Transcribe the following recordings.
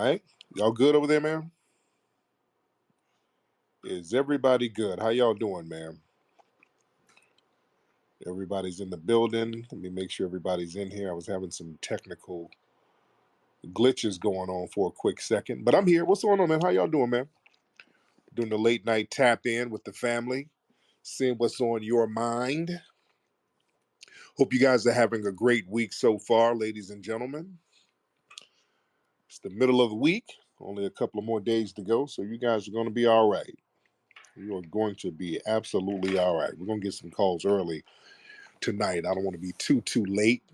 right. Y'all good over there, man? Is everybody good? How y'all doing, man? Everybody's in the building. Let me make sure everybody's in here. I was having some technical glitches going on for a quick second, but I'm here. What's going on, man? How y'all doing, man? Doing the late night tap in with the family, seeing what's on your mind. Hope you guys are having a great week so far, ladies and gentlemen. It's the middle of the week, only a couple of more days to go, so you guys are going to be all right. You are going to be absolutely all right. We're going to get some calls early tonight. I don't want to be too late.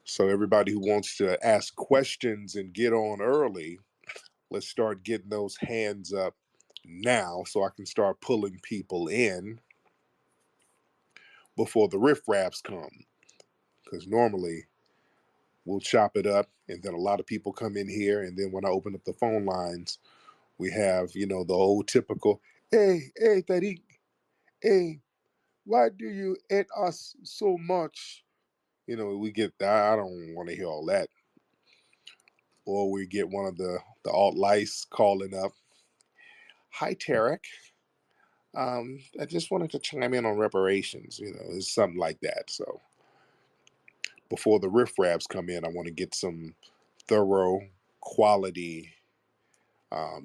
So everybody who wants to ask questions and get on early, let's start getting those hands up now so I can start pulling people in before the riffraffs come. Because normally we'll chop it up and then a lot of people come in here. And then when I open up the phone lines, we have, the old typical, hey, Tariq, hey, why do you hate us so much? We get that. I don't want to hear all that. Or we get one of the alt lice calling up, hi, Tariq. I just wanted to chime in on reparations. It's something like that. So before the riffraffs come in, I want to get some thorough, quality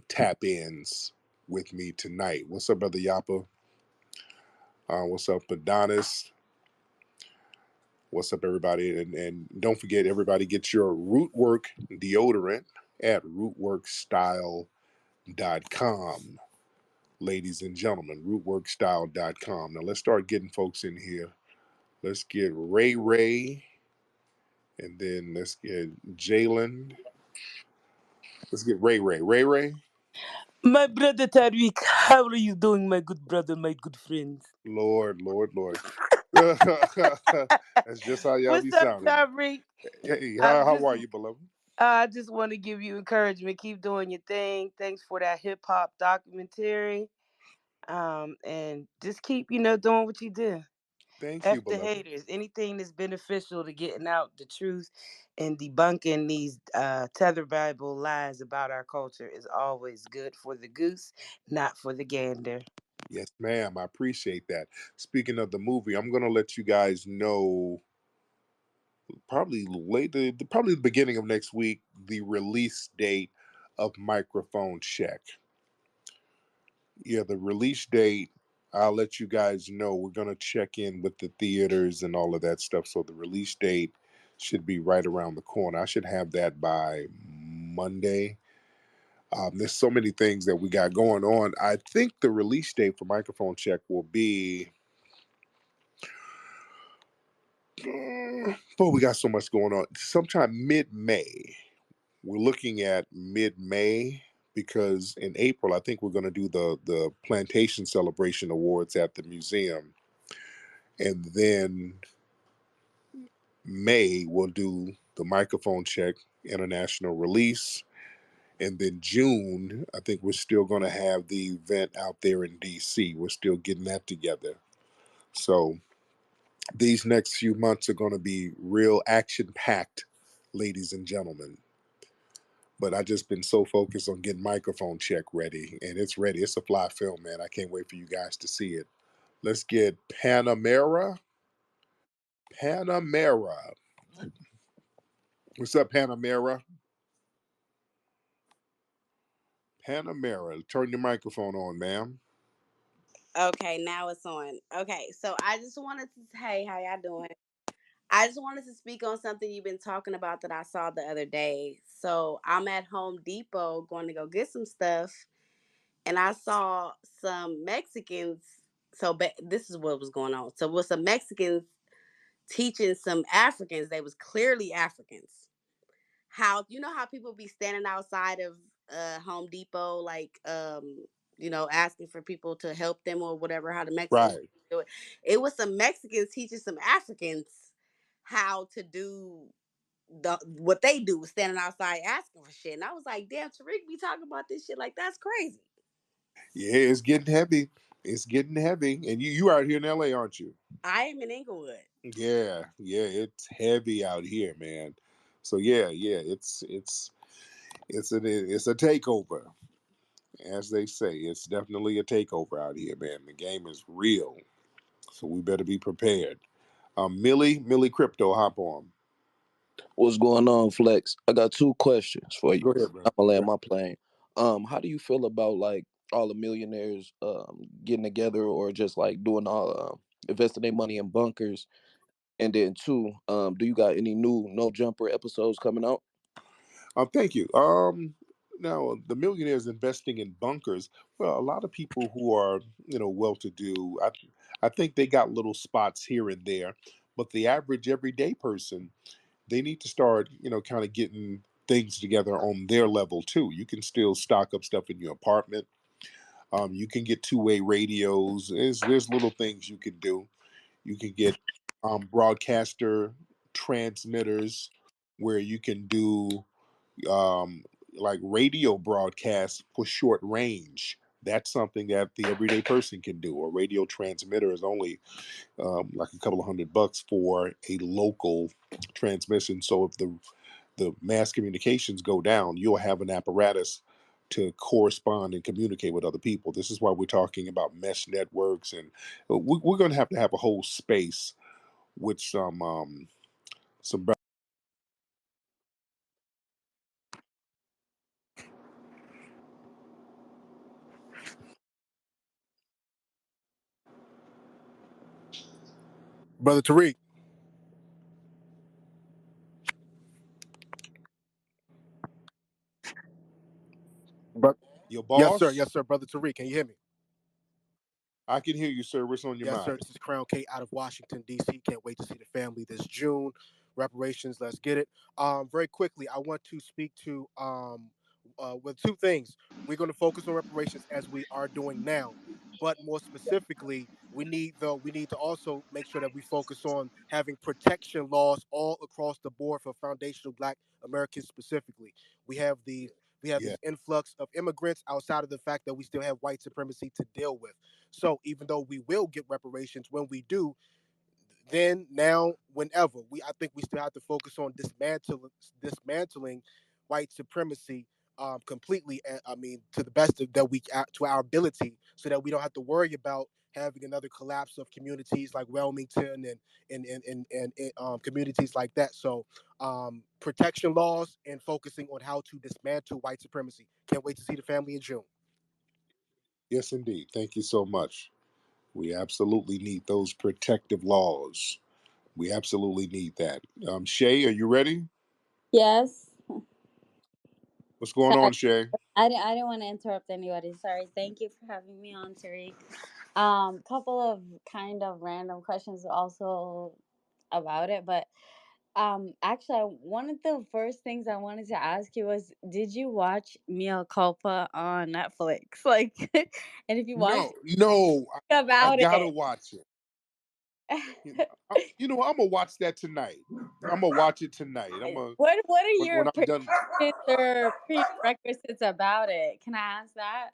tap ins with me tonight. What's up, Brother Yapa? What's up, Adonis? What's up, everybody? And don't forget, everybody, get your Rootwork deodorant at rootworkstyle.com. Ladies and gentlemen, rootworkstyle.com. Now let's start getting folks in here. Let's get Ray, and then let's get Jalen. Let's get Ray. Ray. My brother Tariq, how are you doing, my good brother, my good friend? Lord. That's just how y'all be What's up, sounding. Tariq? Hey, I'm how just are you, beloved? I just want to give you encouragement. Keep doing your thing. Thanks for that hip hop documentary. And just keep, doing what you do. Thank you, F the beloved. haters. Anything that's beneficial to getting out the truth and debunking these tether Bible lies about our culture is always good for the goose, not for the gander. Yes, ma'am. I appreciate that. Speaking of the movie, I'm gonna let you guys know probably later, probably the beginning of next week, the release date of Microphone Check. Yeah, the release date. I'll let you guys know. We're gonna check in with the theaters and all of that stuff. So the release date should be right around the corner. I should have that by Monday. There's so many things that we got going on. I think the release date for Microphone Check will be. But we got so much going on. Sometime mid-May. We're looking at mid-May because in April I think we're going to do the Plantation Celebration Awards at the museum, and then May we'll do the Microphone Check international release, and then June I think we're still going to have the event out there in DC. We're still getting that together. So these next few months are going to be real action packed, ladies and gentlemen. But I just been so focused on getting Microphone Check ready, and it's ready. It's a fly film, man. I can't wait for you guys to see it. Let's get Panamera. Panamera. What's up, Panamera? Panamera. Turn your microphone on, ma'am. Okay, now it's on. Okay, so I just wanted to hey, how y'all doing? I just wanted to speak on something you've been talking about that I saw the other day. So I'm at Home Depot going to go get some stuff, and I saw some Mexicans. So this is what was going on. So with some Mexicans teaching some Africans, they was clearly Africans. How how people be standing outside of Home Depot like asking for people to help them or whatever, how the Mexicans Right. do it. It was some Mexicans teaching some Africans how to do what they do, standing outside asking for shit. And I was like, damn, Tariq be talking about this shit like that's crazy. Yeah, it's getting heavy. It's getting heavy. And you out here in LA, aren't you? I am in Inglewood. Yeah, it's heavy out here, man. So yeah, it's a takeover, as they say. It's definitely a takeover out here, man. The game is real, so we better be prepared. Millie Crypto, hop on. What's going on, Flex? I got two questions for you. Go ahead, I'm brother. gonna land my plane. How do you feel about like all the millionaires getting together or just like doing all investing their money in bunkers? And then two, do you got any new No Jumper episodes coming out? Thank you. Now the millionaires investing in bunkers. Well, a lot of people who are well-to-do, I think they got little spots here and there, but the average everyday person, they need to start kind of getting things together on their level too. You can still stock up stuff in your apartment. You can get two-way radios. There's little things you can do. You can get broadcaster transmitters where you can do um, like radio broadcasts for short range. That's something that the everyday person can do. A radio transmitter is only like a couple of $100 for a local transmission. So if the mass communications go down, you'll have an apparatus to correspond and communicate with other people. This is why we're talking about mesh networks, and we're going to have a whole space with some. Brother Tariq. Bro- Your yes, sir. boss. Yes, sir. Brother Tariq, can you hear me? I can hear you, sir. What's on your Yes, sir. mind? This is Crown K out of Washington, D.C. Can't wait to see the family this June. Reparations, let's get it. Very quickly, I want to speak to with two things. We're going to focus on reparations as we are doing now, but more specifically, we need to also make sure that we focus on having protection laws all across the board for foundational Black Americans specifically. We have the we have Yeah. this influx of immigrants outside of the fact that we still have white supremacy to deal with. So even though we will get reparations when we do, then now whenever I think we still have to focus on dismantling white supremacy completely. I mean, to the best of that we to our ability, so that we don't have to worry about having another collapse of communities like Wilmington and communities like that. So protection laws and focusing on how to dismantle white supremacy. Can't wait to see the family in June. Yes, indeed. Thank you so much. We absolutely need those protective laws. We absolutely need that. Shay, are you ready? Yes. What's going Sorry. on, Shay? I didn't want to interrupt anybody. Sorry. Thank you for having me on, Tariq. Couple of kind of random questions also about it, but actually one of the first things I wanted to ask you was, did you watch Mea Culpa on Netflix? Like, and if you watched No, no, I about gotta it. watch it. I'm gonna watch that tonight. I'm gonna watch it tonight. I'm gonna What are when your I'm done. predictions or prerequisites about it? Can I ask that?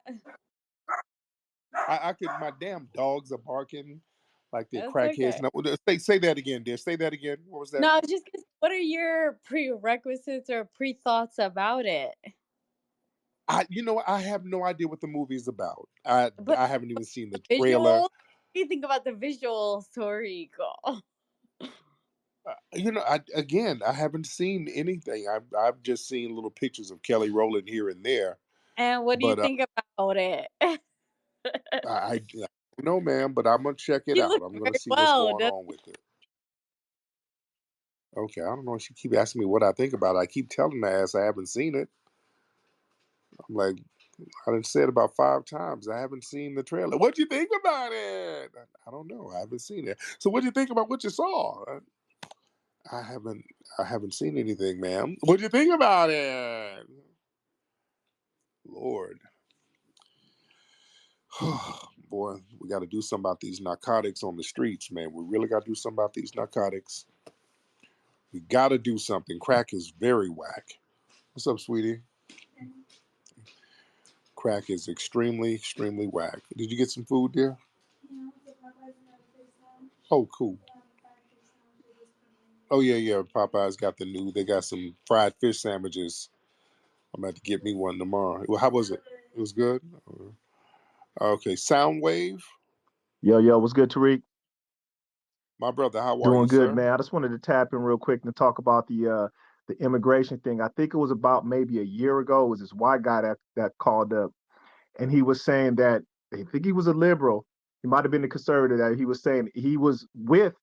I could. My damn dogs are barking like they're That's crackheads. okay. No, say that again, dear. Say that again. What was that? No, just 'cause what are your prerequisites or pre-thoughts about it? I have no idea what the movie's about. I But I haven't even seen the the visuals, trailer. what do you think about the visual story? Go. I haven't seen anything. I've just seen little pictures of Kelly Rowland here and there. And what do you But think about it? I don't know, man. But I'm gonna check it He out. looks I'm gonna very see what's well. going on with it. Okay, I don't know. She keep asking me what I think about it. I keep telling her ass I haven't seen it. I'm like, I done said about 5 times I haven't seen the trailer. What'd you think about it? I don't know. I haven't seen it. So what'd you think about what you saw? I haven't I haven't seen anything, ma'am. What'd you think about it? Lord. Boy, we got to do something about these narcotics on the streets, man. We really got to do something about these narcotics. We got to do something. Crack is very whack. What's up, sweetie? Crack is extremely, extremely whack. Did you get some food there? Oh, cool. Oh yeah, yeah. Popeyes got the new. They got some fried fish sandwiches I'm about to get me one tomorrow. Well, how was it? It was good. Okay, Soundwave, Yo, yo, what's good, Tariq? my brother. How are you, Doing good, sir? man. I just wanted to tap in real quick and talk about the immigration thing. I think it was about maybe a year ago. It was this white guy that called up, and he was saying that I think he was a liberal. He might have been a conservative. That he was saying he was with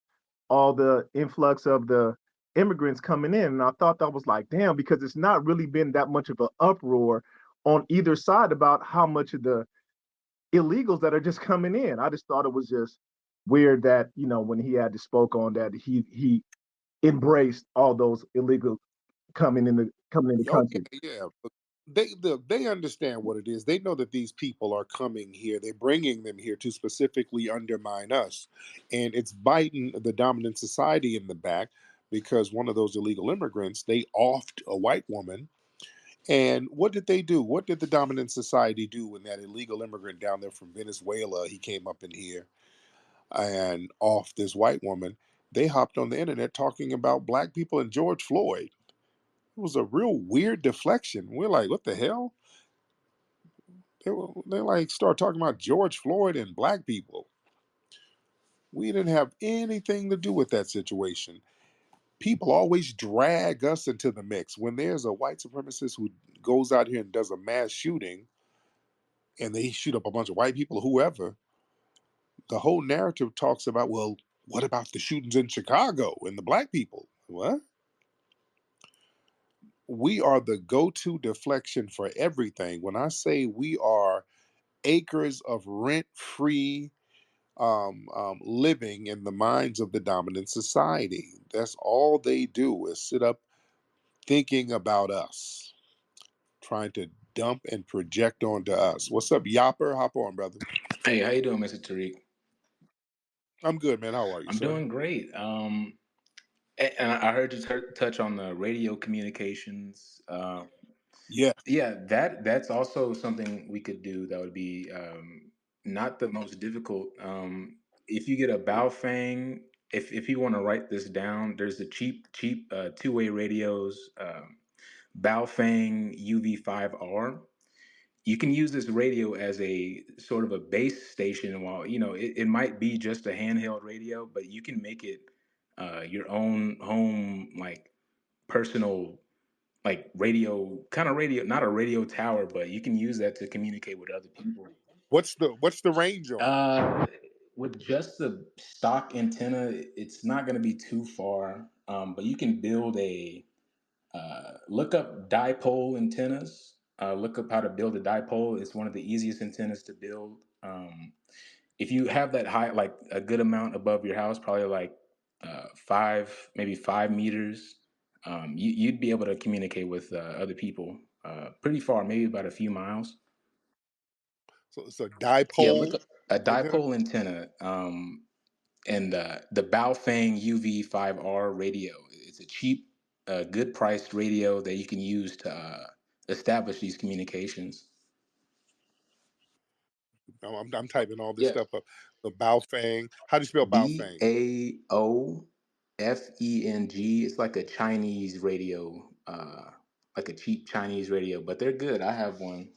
all the influx of the immigrants coming in, and I thought that was like, damn, because it's not really been that much of an uproar on either side about how much of the illegals that are just coming in. I just thought it was just weird that when he had to spoke on that he embraced all those illegals coming in the Oh country. yeah, yeah. But they understand what it is. They know that these people are coming here. They're bringing them here to specifically undermine us, and it's biting the dominant society in the back because one of those illegal immigrants they offed a white woman. And what did they do? What did the dominant society do when that illegal immigrant down there from Venezuela he came up in here and off this white woman? They hopped on the internet talking about black people and George Floyd. It was a real weird deflection. We're like, what the hell? They like start talking about George Floyd and black people. We didn't have anything to do with that situation. People always drag us into the mix. When there's a white supremacist who goes out here and does a mass shooting and they shoot up a bunch of white people or whoever, the whole narrative talks about, well, what about the shootings in Chicago and the black people? What? We are the go-to deflection for everything. When I say we are acres of rent-free living in the minds of the dominant society, that's all they do is sit up thinking about us, trying to dump and project onto us. What's up, Yopper? Hop on, brother. Hey, how you doing, Mr. Tariq? I'm good, man. How are you, I'm sir? doing great. And I heard you touch on the radio communications. Yeah. Yeah, that's also something we could do. That would be not the most difficult. If you get a Baofeng, if you want to write this down, there's the cheap two-way radios, Baofeng UV5R. You can use this radio as a sort of a base station while it might be just a handheld radio, but you can make it your own home, like personal, like radio, kind of radio, not a radio tower, but you can use that to communicate with other people. What's the range on it? uh with just the stock antenna, it's not going to be too far, but you can build a look up dipole antennas. Look up how to build a dipole. It's one of the easiest antennas to build. If you have that high, like a good amount above your house, probably like 5 meters, you'd be able to communicate with other people pretty far, maybe about a few miles. So it's a Yeah, look dipole up a antenna. dipole antenna. And the Baofeng UV5R radio. It's a cheap, good priced radio that you can use to establish these communications. I'm typing all this Yeah, stuff up. The Baofeng. How do you spell Baofeng? Baofeng. It's like a Chinese radio, like a cheap Chinese radio, but they're good. I have one.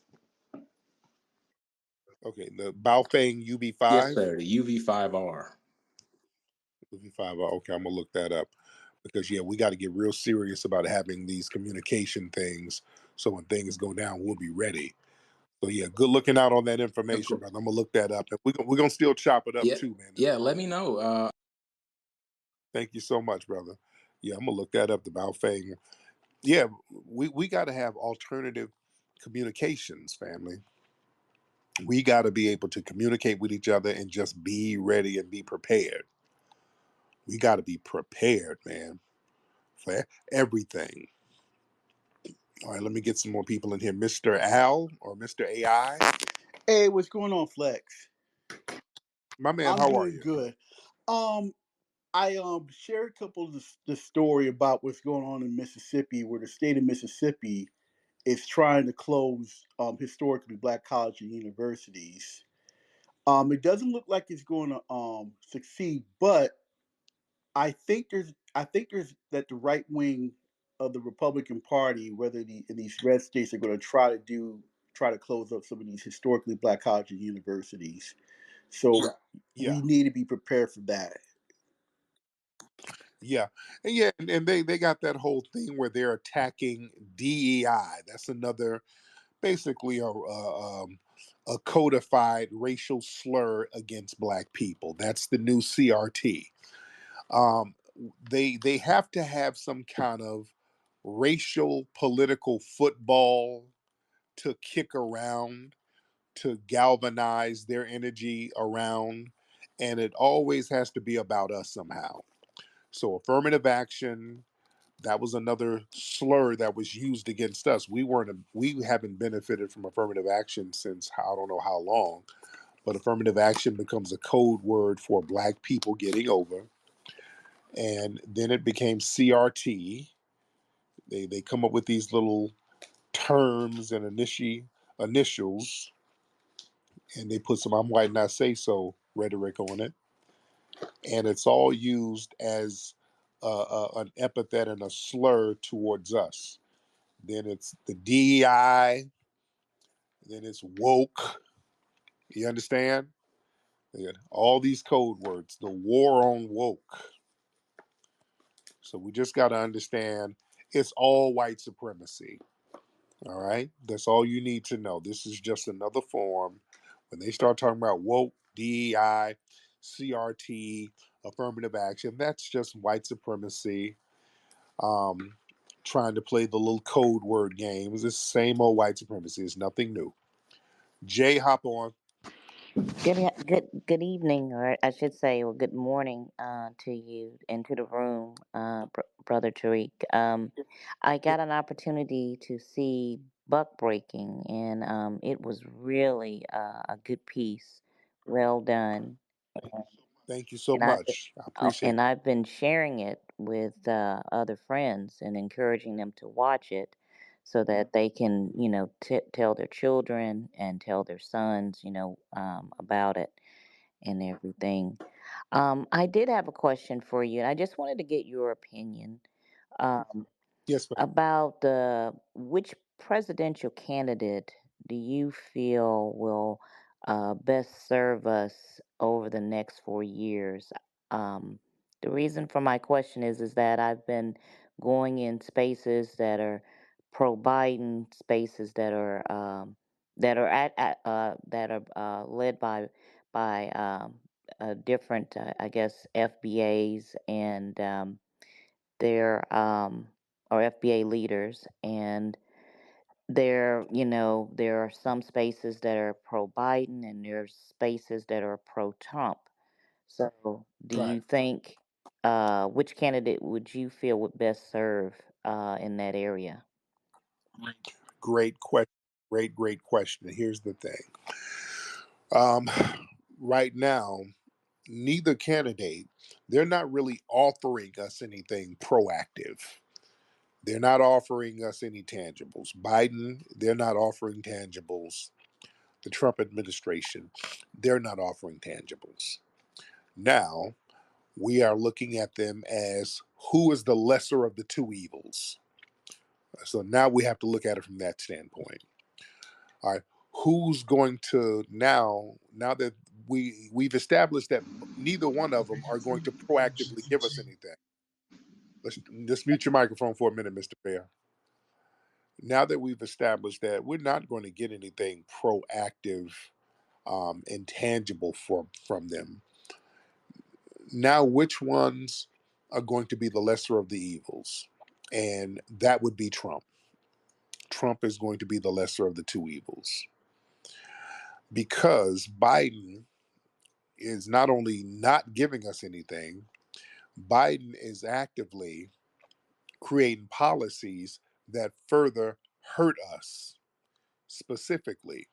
Okay, the Baofeng Yes, UB5. sir. The UV5R. UB5. Okay, I'm gonna look that up because yeah, we got to get real serious about having these communication things. So when things go down, we'll be ready. So yeah, good looking out on that Of information, course. brother. I'm gonna look that up, and we're gonna still chop it up Yeah, too, man. In yeah. the Let room. me know. Thank you so much, brother. Yeah, I'm gonna look that up. The Baofeng. Yeah, we got to have alternative communications, family. We got to be able to communicate with each other and just be ready and be prepared. We got to be prepared, man, for everything. All right, let me get some more people in here. Mr. Al or Mr. AI. Hey, what's going on, Flex? My man, I'm how are doing you? good. Um, I shared a couple of the story about what's going on in Mississippi, where the state of Mississippi is trying to close historically black colleges and universities. It doesn't look like it's going to succeed, but I think there's that the right wing of the Republican Party, whether in these red states, are going to try to close up some of these historically black colleges and universities. So Yeah, we need to be prepared for that. yeah, and they got that whole thing where they're attacking DEI. That's another basically a codified racial slur against black people. That's the new CRT. Um, they have to have some kind of racial political football to kick around, to galvanize their energy around, and it always has to be about us somehow. So affirmative action, that was another slur that was used against us. We haven't benefited from affirmative action since I don't know how long, but affirmative action becomes a code word for black people getting over. And then it became CRT. They come up with these little terms and initials, and they put some "I'm white not say so" rhetoric on it, and it's all used as an epithet and a slur towards us. Then it's the DEI. Then it's woke. You understand? Yeah, all these code words. The war on woke. So we just got to understand it's all white supremacy. All right? That's all you need to know. This is just another form. When they start talking about woke, DEI, CRT, affirmative action, that's just white supremacy. Um, Trying to play the little code word games. It's the same old white supremacy. It's nothing new. Jay, hop on. Good evening, or I should say, or good morning, to you and to the room, brother Tariq. I got an opportunity to see buck breaking, and it was really a good piece, well done. Thank you so And I much. I appreciate and I've been sharing it with other friends and encouraging them to watch it, so that they can, tell their children and tell their sons, about it and everything. I did have a question for you, and I just wanted to get your opinion. Um, Yes, ma'am. about which presidential candidate do you feel will best serve us over the next 4 years? Um, the reason for my question is that I've been going in spaces that are pro Biden, spaces that are led by different, I guess, FBAs and their or FBA leaders, and there are some spaces that are pro Biden, and there's spaces that are pro Trump. So, do Right. you think which candidate would you feel would best serve in that area? Great question. Great question. Here's the thing. Um, right now, neither candidate, they're not really offering us anything proactive. They're not offering us any tangibles. Biden, they're not offering tangibles. The Trump administration, they're not offering tangibles. Now, we are looking at them as who is the lesser of the two evils. So now we have to look at it from that standpoint. All right, who's going to now that we've established that neither one of them are going to proactively give us anything. Let's just mute your microphone for a minute, Mr. Fair. Now that we've established that we're not going to get anything proactive and tangible from them, now which ones are going to be the lesser of the evils? And that would be Trump. Trump is going to be the lesser of the two evils because Biden is not only not giving us anything, Biden is actively creating policies that further hurt us. Specifically,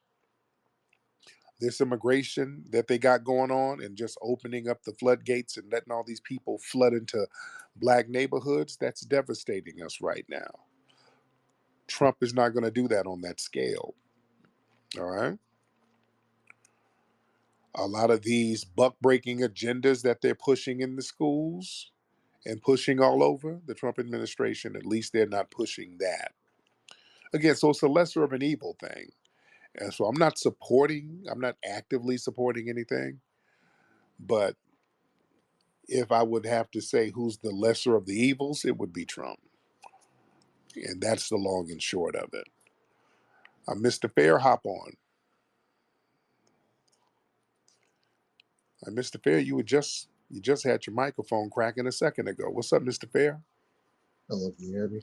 this immigration that they got going on and just opening up the floodgates and letting all these people flood into black neighborhoods, that's devastating us right now. Trump is not going to do that on that scale. All right. A lot of these buck breaking agendas that they're pushing in the schools and pushing all over the Trump administration, at least they're not pushing that. Again, so it's a lesser of an evil thing. And so I'm not actively supporting anything, but if I would have to say who's the lesser of the evils, it would be Trump. And that's the long and short of it. Mr. Fair, hop on. Mr. Fair, you just had your microphone cracking a second ago. What's up, Mr. Fair? Hello, can you hear me?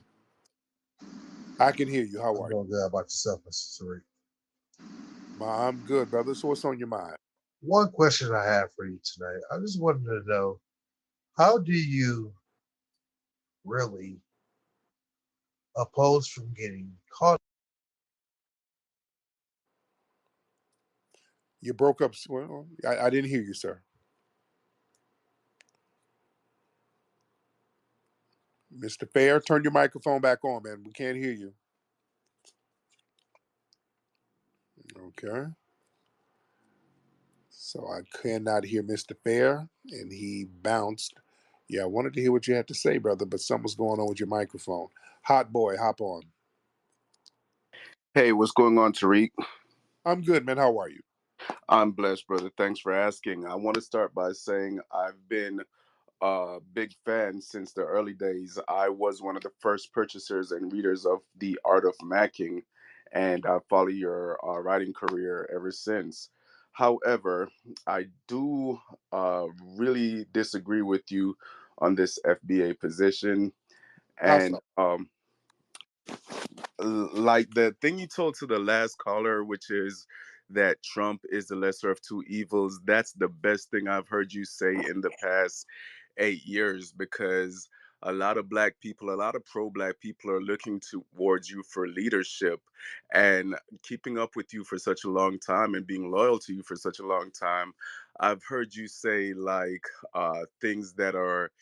I can hear you. How I'm are you? doing good. How about yourself, Mr. Tariq? I'm good, brother. So what's on your mind? One question I have for you tonight. I just wanted to know, how do you really oppose from getting caught? You broke up. Well, I didn't hear you, sir. Mr. Fair, turn your microphone back on, man. We can't hear you. Okay. So I cannot hear Mr. Fair, and he bounced. Yeah, I wanted to hear what you had to say, brother, but something's going on with your microphone. Hot boy, hop on. Hey, what's going on, Tariq? I'm good, man. How are you? I'm blessed, brother. Thanks for asking. I want to start by saying I've been a big fan since the early days. I was one of the first purchasers and readers of The Art of Macking, and I follow your writing career ever since. However, I do really disagree with you on this FBA position. How And so? like the thing you told to the last caller, which is that Trump is the lesser of two evils, that's the best thing I've heard you say in the past 8 years, because a lot of black people, a lot of pro-black people are looking towards you for leadership, and keeping up with you for such a long time and being loyal to you for such a long time. I've heard you say like things that are,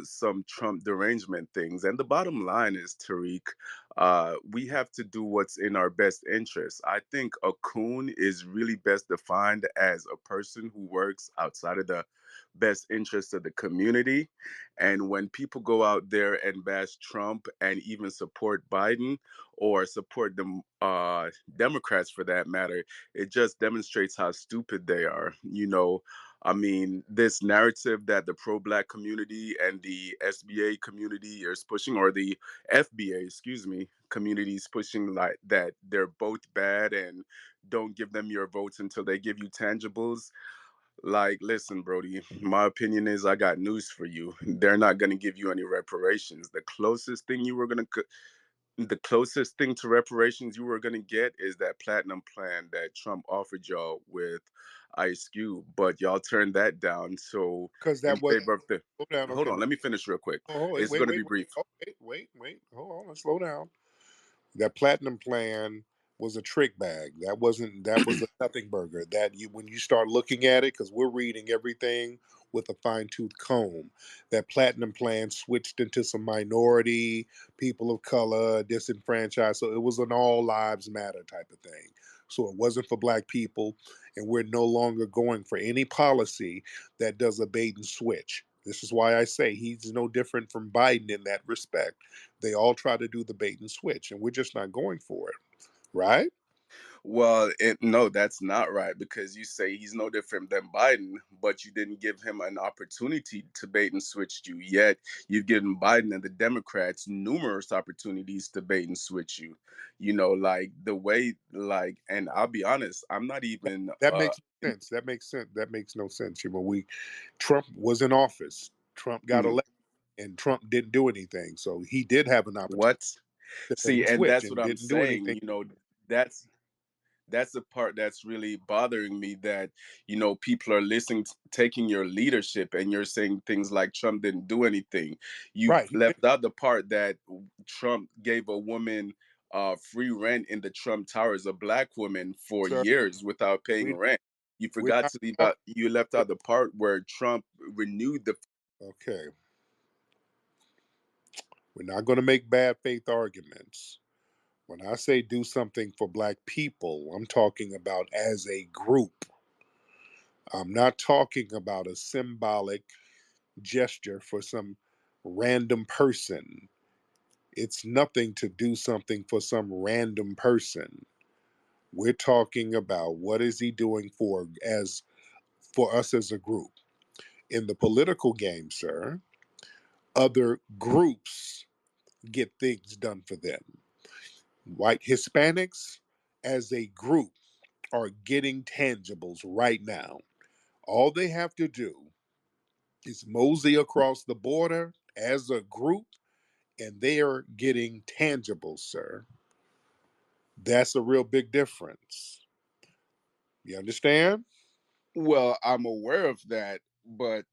some Trump derangement things. And the bottom line is, Tariq, we have to do what's in our best interest. I think a coon is really best defined as a person who works outside of the best interest of the community. And when people go out there and bash Trump and even support Biden or support the Democrats for that matter, it just demonstrates how stupid they are. I mean, this narrative that the pro-black community and the SBA community is pushing, or the FBA, excuse me, community is pushing, like that they're both bad and don't give them your votes until they give you tangibles. Like, listen, Brody, my opinion is I got news for you. They're not going to give you any reparations. The closest thing to reparations you were going to get is that platinum plan that Trump offered y'all with Ice Cube, but y'all turned that down. So, Because in that was favor of the, slow down. hold Okay, on, let me finish real quick. oh, wait, It's wait, going to wait, be wait. brief. Oh, wait. Hold on, let's slow down. That platinum plan was a trick bag. That was a nothing burger. That you when you start looking at it, because we're reading everything with a fine tooth comb. That platinum plan switched into some minority, people of color, disenfranchised. So it was an all lives matter type of thing. So it wasn't for black people, and we're no longer going for any policy that does a bait and switch. This is why I say he's no different from Biden in that respect. They all try to do the bait and switch, and we're just not going for it, right? Well, no, that's not right, because you say he's no different than Biden, but you didn't give him an opportunity to bait and switch you. Yet you've given Biden and the Democrats numerous opportunities to bait and switch you. Like the way, like, and I'll be honest, I'm not That, even. that makes sense. That makes sense. That makes no sense. Trump was in office. Trump got Mhm. elected, and Trump didn't do anything. So he did have an opportunity What? to bait See, and and switch, that's what and I'm didn't do saying. anything. That's that's the part that's really bothering me, that people are listening, taking your leadership, and you're saying things like Trump didn't do anything. You Right? He did, left out the part that Trump gave a woman free rent in the Trump Towers, a black woman, for sir. years without paying We rent. You we're forgot not to leave talking. out, you left out the part where Trump renewed the. Okay, we're not going to make bad faith arguments. When I say do something for black people, I'm talking about as a group. I'm not talking about a symbolic gesture for some. random person. It's nothing to do something for some random person. We're talking about what is he doing for us as a group. In the political game, sir, other groups get things done for them. White Hispanics as a group are getting tangibles right now. All they have to do is mosey across the border as a group, and they are getting tangibles, sir. That's a real big difference. You understand? Well, I'm aware of that, but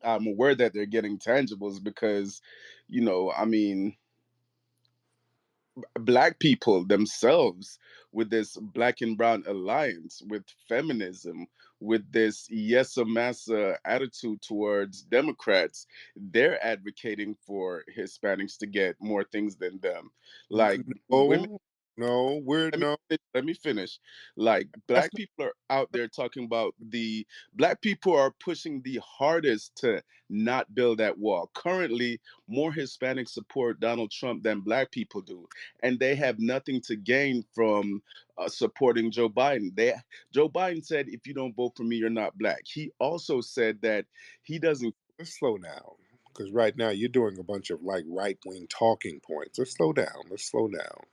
I'm aware that they're getting tangibles because, I mean, black people themselves, with this black and brown alliance, with feminism, with this yes massa attitude towards Democrats, they're advocating for Hispanics to get more things than them. Like women, No, no, we're no. let me finish. Like That's black people are out there talking about the black people are pushing the hardest to not build that wall. Currently, more Hispanics support Donald Trump than black people do, and they have nothing to gain from supporting Joe Biden. Joe Biden said, "If you don't vote for me, you're not black." He also said that he doesn't. let's slow down because right now you're doing a bunch of like right wing talking points. Let's slow down. Let's slow down.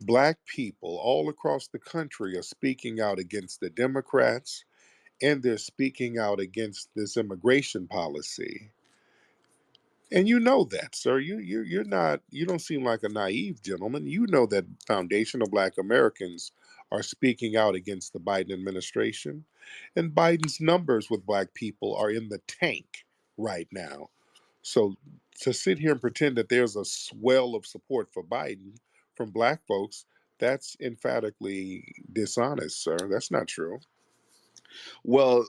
Black people all across the country are speaking out against the Democrats and they're speaking out against this immigration policy. And you know that, sir. You're not. You don't seem like a naive gentleman. You know that foundational Black Americans are speaking out against the Biden administration, and Biden's numbers with Black people are in the tank right now. So to sit here and pretend that there's a swell of support for Biden from Black folks, that's emphatically dishonest, sir. That's not true. Well,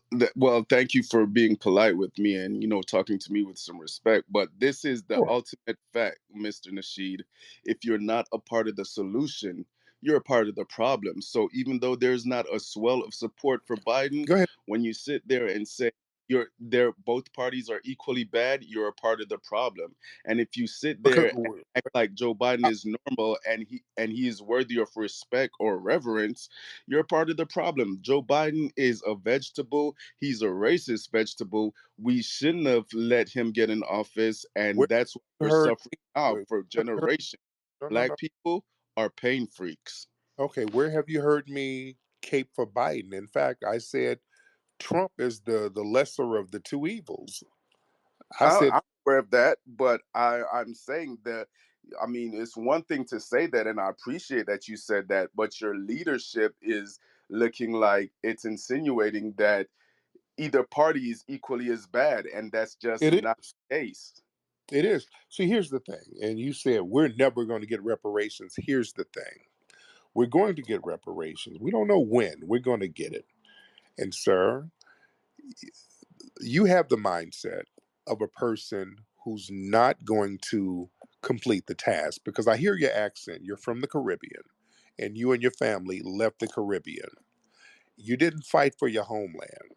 thank you for being polite with me and talking to me with some respect. But this is the Sure. ultimate fact, Mr. Nasheed. If you're not a part of the solution, you're a part of the problem. So even though there's not a swell of support for Biden, Go ahead. when you sit there and say you're there, both parties are equally bad, you're a part of the problem. And if you sit Because there and act like Joe Biden is normal and he is worthy of respect or reverence, you're part of the problem. Joe Biden is a vegetable. He's a racist vegetable. We shouldn't have let him get in office, where and that's what you we're heard suffering now where for have you heard, generations. no, no, Black no. people are pain freaks. Okay, where have you heard me cape for Biden? In fact, I said Trump is the lesser of the two evils. I said I'm aware of that, but I'm saying that. I mean, it's one thing to say that, and I appreciate that you said that, but your leadership is looking like it's insinuating that either party is equally as bad, and that's just it not is. the case. It is. See, here's the thing. And you said we're never going to get reparations. Here's the thing. We're going to get reparations. We don't know when. We're going to get it. And sir, you have the mindset of a person who's not going to complete the task because I hear your accent. You're from the Caribbean and you and your family left the Caribbean. You didn't fight for your homeland.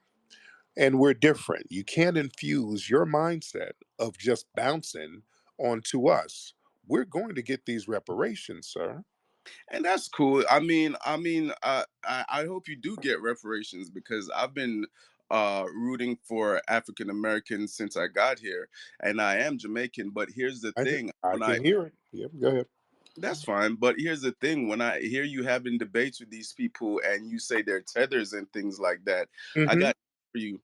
And we're different. You can't infuse your mindset of just bouncing onto us. We're going to get these reparations, sir. And that's cool. I hope you do get reparations because I've been rooting for African Americans since I got here, and I am Jamaican. But here's the thing: I when I can hear it. Yep, go ahead. that's fine. But here's the thing: when I hear you having debates with these people and you say they're tethers and things like that, I Hmm. got for you.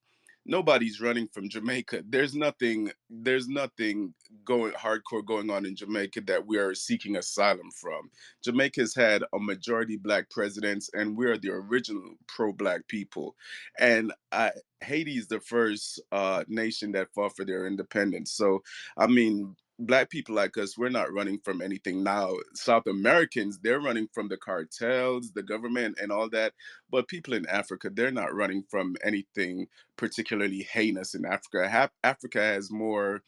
Nobody's running from Jamaica. There's nothing. There's nothing going hardcore going on in Jamaica that we are seeking asylum from. Jamaica's had a majority black presidents, and we are the original pro-black people. And Haiti is the first nation that fought for their independence. So, I mean, black people like us, we're not running from anything now. South Americans, they're running from the cartels, the government, and all that. But people in Africa, they're not running from anything particularly heinous in Africa. Africa has more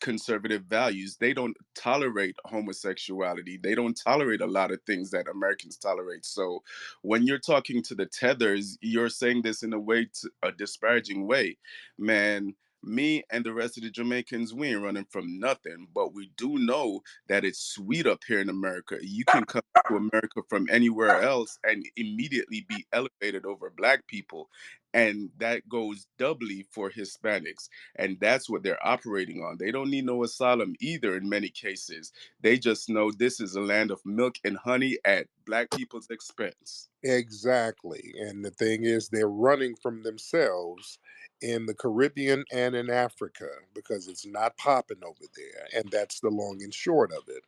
conservative values. They don't tolerate homosexuality. They don't tolerate a lot of things that Americans tolerate. So when you're talking to the tethers, you're saying this in a way, a disparaging way. Man, Me and the rest of the Jamaicans, we ain't running from nothing, but we do know that it's sweet up here in America. You can come to America from anywhere else and immediately be elevated over black people. And that goes doubly for Hispanics. And that's what they're operating on. They don't need no asylum either in many cases. They just know this is a land of milk and honey at black people's expense. Exactly. And the thing is, they're running from themselves in the Caribbean and in Africa because it's not popping over there. And that's the long and short of it.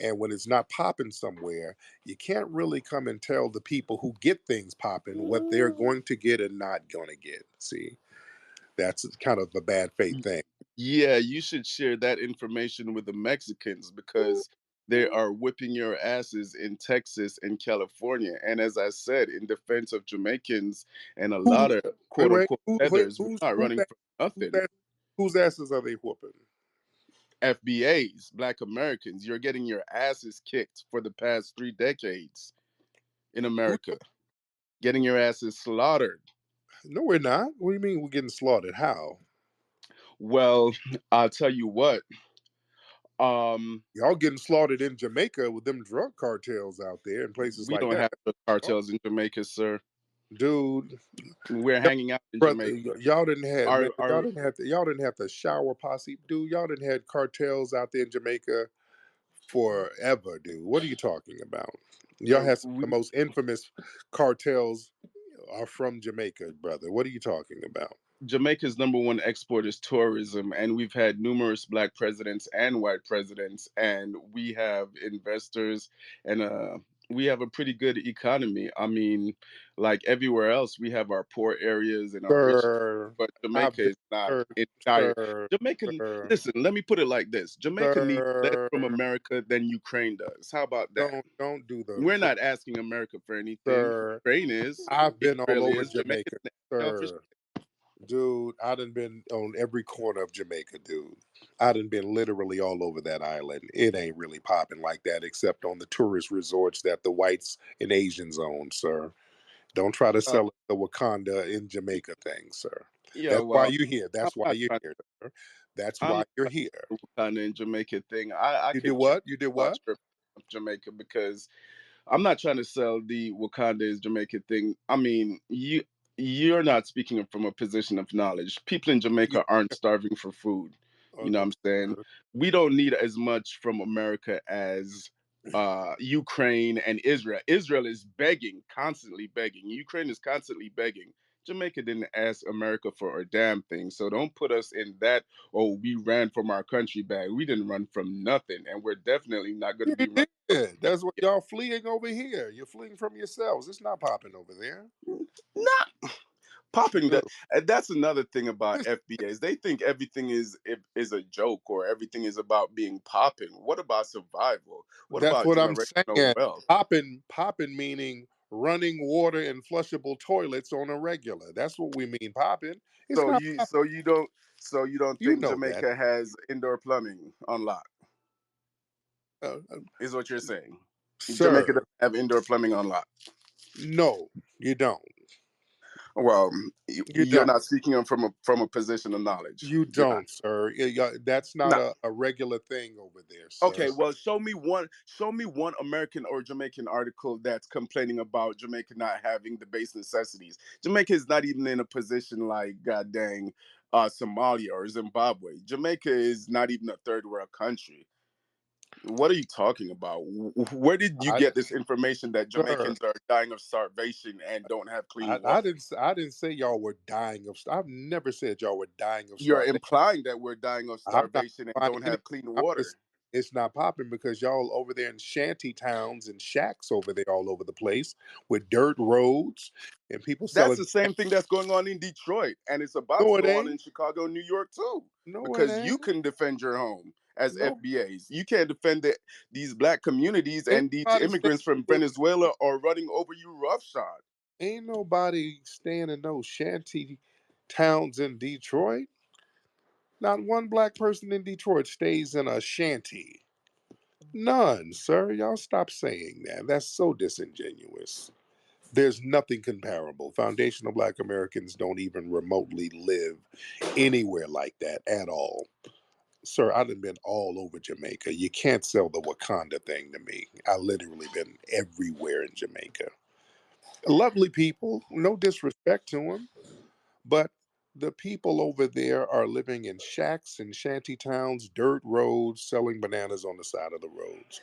And when it's not popping somewhere, you can't really come and tell the people who get things popping what they're going to get and not going to get. See, that's kind of a bad faith thing. Yeah, you should share that information with the Mexicans because they are whipping your asses in Texas and California. And as I said, in defense of Jamaicans and a Who, lot of wait, quote wait, unquote feathers, we're not running from who's nothing. that, whose asses are they whooping? FBAs, Black Americans, you're getting your asses kicked for the past 3 decades in Who, America, getting your asses slaughtered. no, we're not. What do you mean we're getting slaughtered? How? Well, I'll tell you what. Um, Y'all getting slaughtered in Jamaica with them drug cartels out there and places we like don't that. have drug Oh, cartels in Jamaica, sir. dude, We're y'all, hanging out in brother, Jamaica. y'all didn't have man, Our y'all didn't have to shower posse, dude. Y'all didn't had cartels out there in Jamaica forever, dude. What are you talking about? Y'all had some of the we most infamous cartels are from Jamaica, brother. What are you talking about? Jamaica's number one export is tourism, and we've had numerous black presidents and white presidents, and we have investors, and we have a pretty good economy. I mean, like everywhere else, we have our poor areas and our rich, Sir, but I've Jamaica been is not sir, in dire. sir, Jamaica, sir, listen, let me put it like this: Jamaica needs less sir. from America than Ukraine does. How about that? Don't do the We're not asking America for anything. sir. Ukraine is, I've been all Israel over is, Jamaica Jamaica, is selfish. sir. Dude, I done been on every corner of Jamaica, dude. I done been literally all over that island. It ain't really popping like that, except on the tourist resorts that the whites and Asians own, sir. Don't try to Uh, sell it the Wakanda in Jamaica thing, sir. yeah, That's why well, you're here. I'm That's why not you're trying. here, sir. That's I'm why not you're trying here. to do Wakanda and Jamaica thing. I You did could care what? You did about what? trip of Jamaica because I'm not trying to sell the Wakanda is Jamaica thing. I mean, you're not speaking from a position of knowledge. People in Yeah. Jamaica aren't starving for food. You know Okay. what I'm saying? We don't need as much from America as Ukraine and Israel. Israel is begging, constantly begging. Ukraine is constantly begging. Jamaica didn't ask America for a damn thing. So don't put us in that, oh, we ran from our country bag. We didn't run from nothing. And we're definitely not going to You be running from did. That's what y'all fleeing over here. You're fleeing from yourselves. It's not popping over there. not popping Dude, that. And that's another thing about FBAs. They think everything is a joke or everything is about being popping. What about survival? What that's about what I'm generational saying. wealth? Popping meaning running water and flushable toilets on a regular. That's what we mean popping. It's So not you popping. so you don't so you don't You think know that. Jamaica has indoor plumbing on lock, Uh, uh, is what you're saying. Jamaica sir, doesn't have indoor plumbing on lock. no, you don't. Well, You you're don't. not speaking from a position of knowledge. You You're not. don't, sir. That's not Nah. a regular thing over there, Okay, sir. well, show me one American or Jamaican article that's complaining about Jamaica not having the base necessities. Jamaica is not even in a position like god dang Somalia or Zimbabwe. Jamaica is not even a third world country. What are you talking about? Where did you I, get this information that sir, Jamaicans are dying of starvation and don't have clean I water? didn't. I didn't say y'all were dying of. I've never said y'all were dying of You're starvation. implying that we're dying of I'm not starvation and finding don't anything. have clean I'm just, water. it's not popping because y'all over there in shanty towns and shacks over there all over the place with dirt roads and people That's selling. the same thing that's going on in Detroit, and it's about No, to it go on in ain't. Chicago and New York too. No, it Because you ain't. can defend your home as No, FBAs. You can't defend these black communities ain't and these nobody immigrants from staying. Venezuela are running over you roughshod. Ain't nobody staying in those shanty towns in Detroit. Not one black person in Detroit stays in a shanty. None, sir. Y'all stop saying that. That's so disingenuous. There's nothing comparable. Foundational Black Americans don't even remotely live anywhere like that at all. Sir, I've been all over Jamaica. You can't sell the Wakanda thing to me. I literally been everywhere in Jamaica. Lovely people, no disrespect to them, but the people over there are living in shacks and shanty towns, dirt roads, selling bananas on the side of the roads,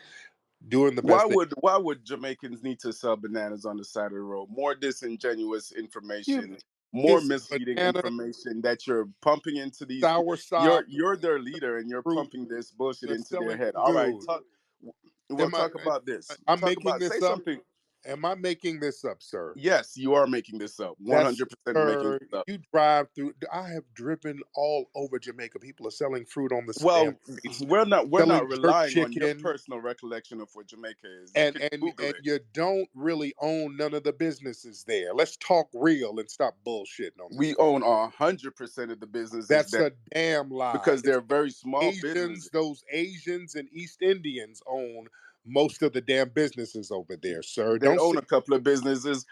doing the best they Why would Jamaicans need to sell bananas on the side of the road? More disingenuous you information, more it's misleading banana, information that you're pumping into these people. sour sop, You're their leader and you're fruit. pumping this bullshit They're into their selling head. All right, dude. we'll Am I talk about this. I'm Talk making about say this up? something. Am I making this up, sir? Yes, you are making this up. That's 100% making sir. this up. You drive through. I have driven all over Jamaica. People are selling fruit on the damn Well, streets, we're not selling jerk relying on your chicken, personal recollection of what Jamaica is. You and can and Google and it. you don't really own none of the businesses there. Let's talk real and stop bullshitting on this We phone. own 100% of the businesses That's there a damn lie. because It's they're very small Asians, businesses. those Asians and East Indians own most of the damn businesses over there, sir. They Don't own sit. a couple of businesses,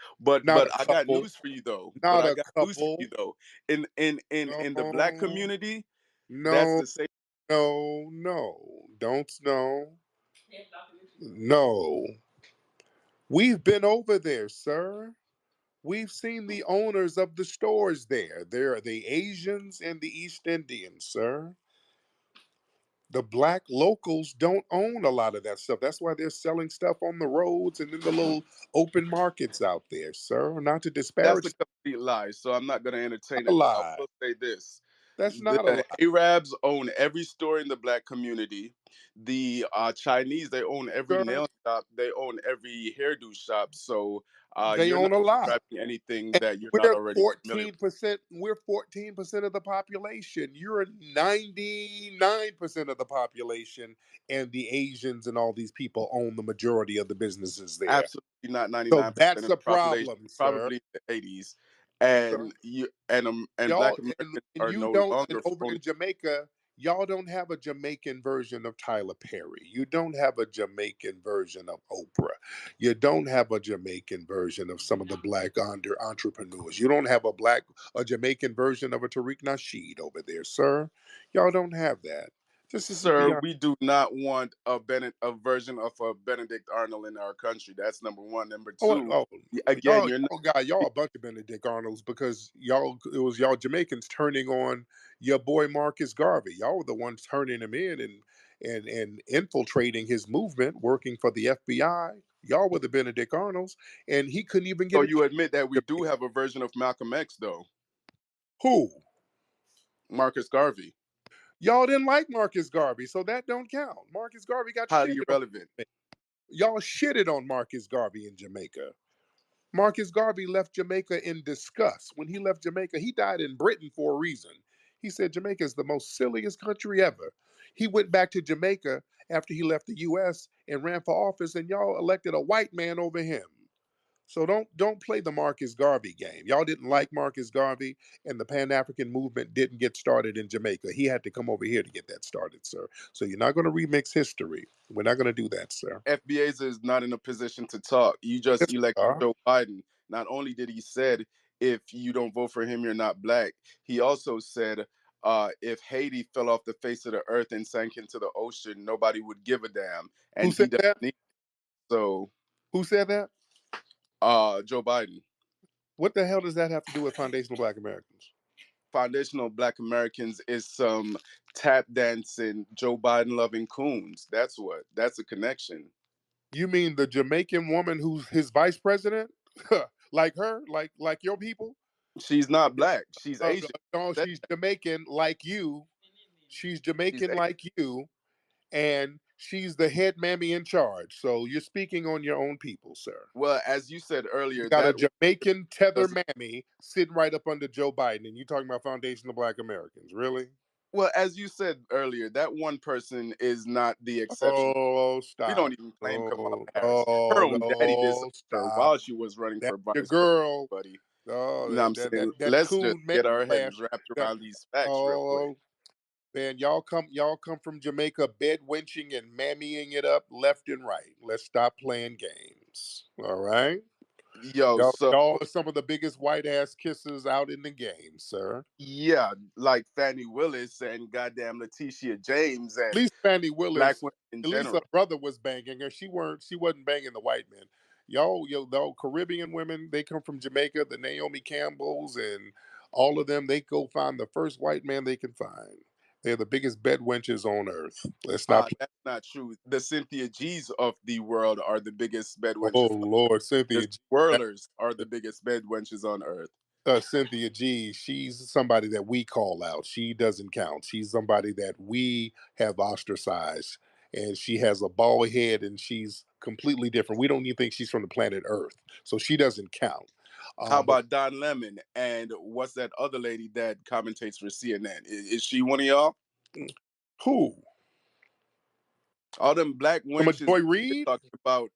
Not but a I got couple. news for you though. But Not I a got news for you couple. though. In the black No. community, that's No. the same. No. No. Don't. No. No. We've been over there, sir. We've seen the owners of the stores there. They're the Asians and the East Indians, sir. The black locals don't own a lot of that stuff. That's why they're selling stuff on the roads and in the little open markets out there, sir. Not to That's a disparage, complete lie. So I'm not going to not entertain a it. But I lie. will say this: That's the not a lie, Arabs own every store in the black community. The Chinese, they own every sir. nail shop. They own every hairdo shop. So They you're own not a lot. describing anything And that you're not we're already familiar with. 14%. We're 14% of the population. You're 99% of the population, and the Asians and all these people own the majority of the businesses there. Absolutely not So 99% that's of a the population, problem, sir. probably in the 80s. Sir. And black Y'all and, Americans and are you no don't and longer over phony. in Jamaica, y'all don't have a Jamaican version of Tyler Perry. You don't have a Jamaican version of Oprah. You don't have a Jamaican version of some of the black entrepreneurs. You don't have a Jamaican version of a Tariq Nasheed over there, sir. Y'all don't have that. Just to be Sir, honest. we do not want a version of a Benedict Arnold in our country. That's number one. Number Oh, two, oh, again, you're not. y'all a bunch of Benedict Arnolds because it was y'all Jamaicans turning on your boy Marcus Garvey. Y'all were the ones turning him in and infiltrating his movement, working for the FBI. Y'all were the Benedict Arnolds, and he couldn't even So get a you job admit that we in do Jamaica. have a version of Malcolm X, though, Who? Marcus Garvey. Y'all didn't like Marcus Garvey, so that don't count. Marcus Garvey got Highly shitted on. irrelevant. Y'all shitted on Marcus Garvey in Jamaica. Marcus Garvey left Jamaica in disgust. When he left Jamaica, he died in Britain for a reason. He said Jamaica is the most silliest country ever. He went back to Jamaica after he left the US and ran for office, and y'all elected a white man over him. So don't play the Marcus Garvey game. Y'all didn't like Marcus Garvey, and the Pan African movement didn't get started in Jamaica. He had to come over here to get that started, sir. So you're not going to remix history. We're not going to do that, sir. FBA's is not in a position to talk. You just Yes, we elected are. Joe Biden. Not only did he said if you don't vote for him, you're not black. He also said if Haiti fell off the face of the earth and sank into the ocean, nobody would give a damn, Who and he said doesn't that? need. So Who said that? Joe Biden. What the hell does that have to do with foundational Black Americans? Foundational Black Americans is some tap dancing Joe Biden loving coons. That's what. That's a connection. You mean the Jamaican woman who's his vice president? Like her? Like your people? She's not black. She's Asian. No, That- she's Jamaican like you. She's She's Jamaican Asian. like you, and she's the head mammy in charge. So you're speaking on your own people, sir. Well, as you said You earlier, got a that Jamaican tether doesn't. mammy sitting right up under Joe Biden, and you talking about foundational Black Americans? Really? Well, as you said earlier, that one person is not the exception. Oh, We stop! don't even claim Kamala No, Harris. Her no, own daddy disowned no, her stop! while she was running That's for your vice president, girl. buddy. Oh, You know what I'm saying? that Let's just coon man get our crap. heads wrapped That, around these facts real quick. oh man, y'all come from Jamaica bed wenching and mammying it up left and right. Let's stop playing games. All right. Yo, Y'all, so y'all are some of the biggest white ass kissers out in the game, sir. yeah, like Fannie Willis and goddamn Letitia James At and least Fannie black Willis, women in at least her general. brother was banging her. She wasn't banging the white men. Y'all, the Caribbean women, they come from Jamaica, the Naomi Campbells and all of them, they go find the first white man they can find. They're the biggest bed wenches on earth. Let's not play. That's not true. The Cynthia G's of the world are the biggest bed Oh wenches. Lord, The Cynthia G. swirlers are the biggest bed wenches on earth. Cynthia G, she's somebody that we call out. She doesn't count. She's somebody that we have ostracized. And she has a bald head and she's completely different. We don't even think she's from the planet Earth. So she doesn't count. How But about Don Lemon and what's that other lady that commentates for CNN? Is she one of y'all? who? All them black wenches Joy you're Reid? talking about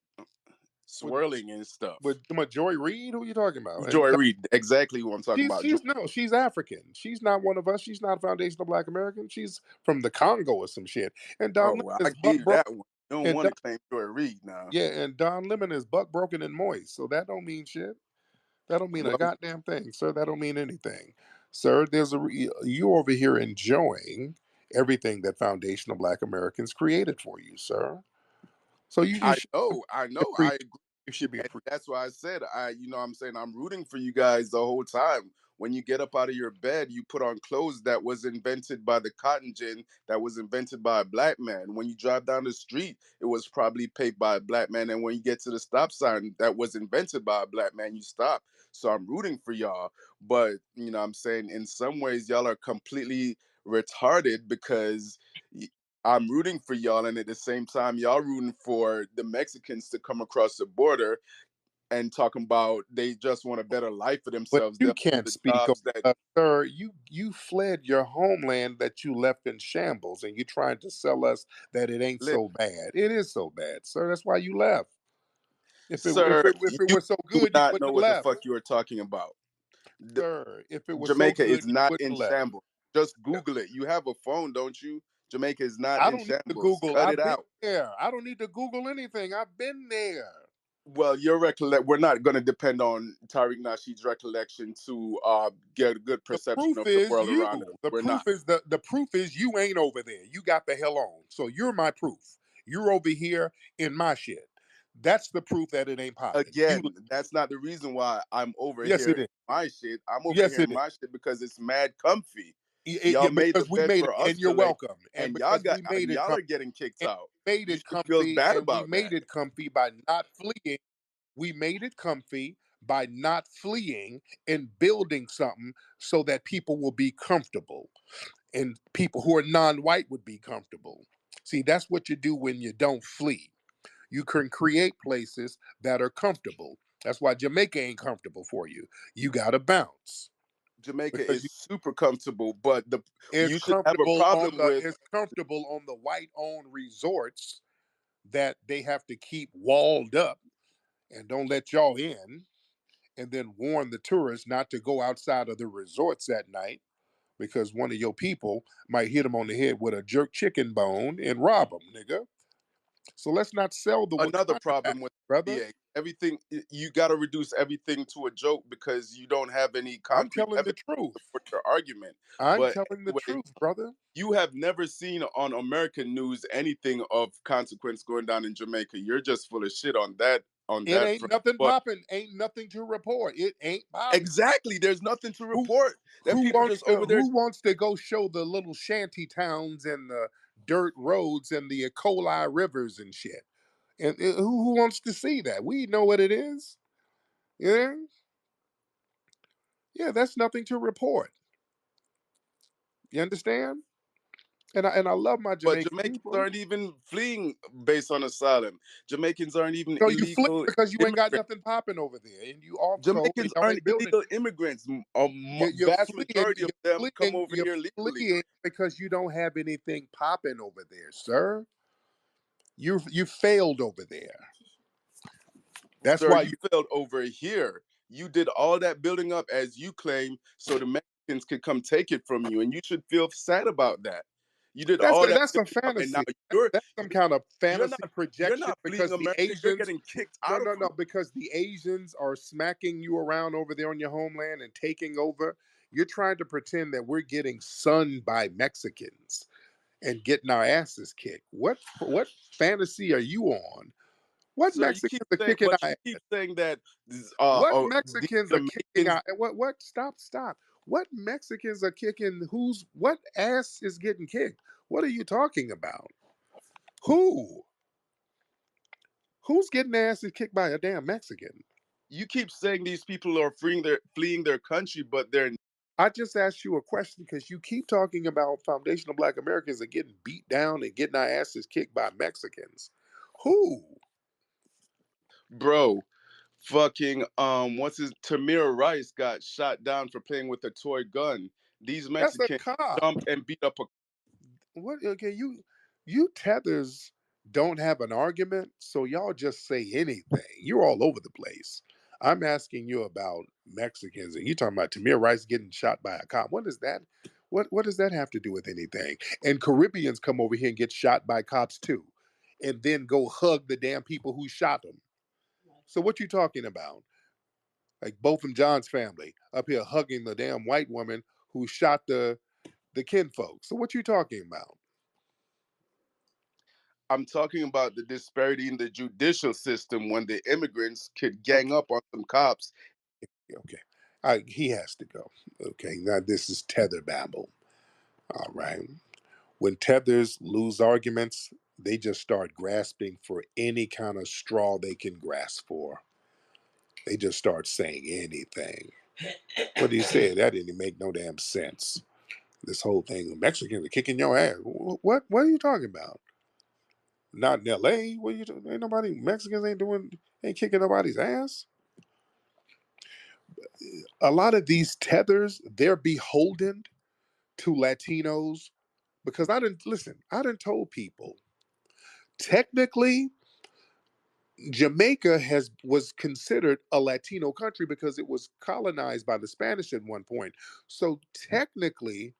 With, swirling and stuff. with Joy Reid? Who are you talking about? And Joy Reid, exactly who I'm talking about. she's African. She's not one of us. She's not foundational black American. She's from the Congo or some shit. And Don Oh, Lemon well, I is buck give you broke. that one. You don't And want to claim Joy Reid now. Yeah, and Don Lemon is buck broken and moist, so that don't mean shit. That don't mean a Well, goddamn thing, sir. That don't mean anything, sir. You over here enjoying everything that foundational Black Americans created for you, sir. So you should I be know, I appreciated. agree. You should be And appreciated. that's why I said I'm saying I'm rooting for you guys the whole time. When you get up out of your bed, you put on clothes that was invented by the cotton gin, that was invented by a black man. When you drive down the street, it was probably paid by a black man. And when you get to the stop sign, that was invented by a black man, you stop. So I'm rooting for y'all. But I'm saying in some ways y'all are completely retarded because I'm rooting for y'all, and at the same time, y'all rooting for the Mexicans to come across the border and talking about they just want a better life for But themselves. you They'll do can't the speak on, jobs that sir. You fled your homeland that you left in shambles, and you're trying to sell us that it ain't live. so bad. It is so bad, sir. That's why you left. Sir, If it you was so do good, you not wouldn't know have what the left, fuck you are talking about. The- sir. If it was so Jamaica good, is you not wouldn't in have left. shambles. Just Google it. You have a phone, don't you? Jamaica is not I in don't need to shambles. Google. Cut it I've been out. there. I don't need to Google anything. I've been there. Well, your recollect. We're not going to depend on Tariq Nasheed's recollection to get a good The perception proof of the is world you. around us. The We're proof not. is the proof is you ain't over there. You got the hell on. So you're my proof. You're over here in my shit. That's the proof that it ain't popping. You. Again, that's not the reason why I'm over Yes, here it in is. my shit. I'm over Yes, here in it is. my shit because it's mad comfy. Y'all made the Because we bed made for it, and us you're to lay, welcome. And and y'all because got we made it y'all comfy, are getting kicked and out. made You it should feel comfy, bad and we about made that. it comfy by not fleeing. We made it comfy by not fleeing and building something so that people will be comfortable and people who are non-white would be comfortable. See, that's what you do when you don't flee. You can create places that are comfortable. That's why Jamaica ain't comfortable for you. You got to bounce Jamaica because is super comfortable, but it's you should have a problem with comfortable on the white-owned resorts that they have to keep walled up and don't let y'all in, and then warn the tourists not to go outside of the resorts at night because one of your people might hit them on the head with a jerk chicken bone and rob them, nigga. So let's not sell the another Wakanda back, problem with brother. FBA. Everything you got to reduce everything to a joke because you don't have any I'm concrete telling the evidence truth. to support your argument. I'm But telling the anyway, truth, brother. you have never seen on American news anything of consequence going down in Jamaica. You're just full of shit on It that ain't front. nothing But popping. Ain't nothing to report. It ain't popping. exactly, there's nothing to Who report. That people just over there. who wants to go show the little shanty towns and the dirt roads and the E. coli rivers and shit? And who wants to see that? We know what it is. Yeah, yeah. That's nothing to report. You understand? And I love my But Jamaican Jamaicans people. aren't even fleeing based on asylum. Jamaicans aren't even No, you flip illegal because you ain't got immigrants. nothing popping over there, and you also Jamaicans y'all aren't ain't building. illegal immigrants. A You're vast fleeing. majority of them come over You're here legally. fleeing because you don't have anything popping over there, sir. You failed over there. That's Sir, why you you. failed over here. You did all that building up as you claim so the Mexicans could come take it from you. And you should feel sad about that. You did That's all that that's a building up, and now fantasy. you're That's some kind of you're fantasy not you're projection not fleeing because the America. You're Asians. getting kicked No, out of no, no. America. Because the Asians are smacking you around over there on your homeland and taking over. You're trying to pretend that we're getting sunned by Mexicans and getting our asses kicked. What fantasy are you on? What Sir, you Mexicans keep are saying, kicking but our you ass? keep saying that What these Mexicans are kicking Jamaicans, our what stop. What Mexicans are kicking what ass is getting kicked? What are you talking about? Who? Who's getting their asses kicked by a damn Mexican? you keep saying these people are fleeing their country, but they're I just asked you a question because you keep talking about foundational black Americans are getting beat down and getting our asses kicked by Mexicans. Who? bro. Fucking what's his Tamir Rice got shot down for playing with a toy gun. These That's a Mexicans cop. jumped and beat up a. What? Okay, you tethers don't have an argument, so y'all just say anything. You're all over the place. I'm asking you about Mexicans, and you talking about Tamir Rice getting shot by a cop. What is that? What does that have to do with anything? And Caribbeans come over here and get shot by cops too, and then go hug the damn people who shot them. So what you talking about? Like Botham John's family up here hugging the damn white woman who shot the kinfolk. So what you talking about? I'm talking about the disparity in the judicial system when the immigrants could gang Okay, up on some cops. okay. He has to go. Okay, now this is tether babble. All right. When tethers lose arguments, they just start grasping for any kind of straw they can grasp for. They just start saying anything. What do you say? That didn't make no damn sense. This whole thing, Mexicans are kicking your ass. What are you talking about? Not in L.A. What you? Ain't nobody Mexicans ain't kicking nobody's ass. A lot of these tethers, they're beholden to Latinos because I didn't listen. I didn't told people technically Jamaica has was considered a Latino country because it was colonized by the Spanish at one point. So technically,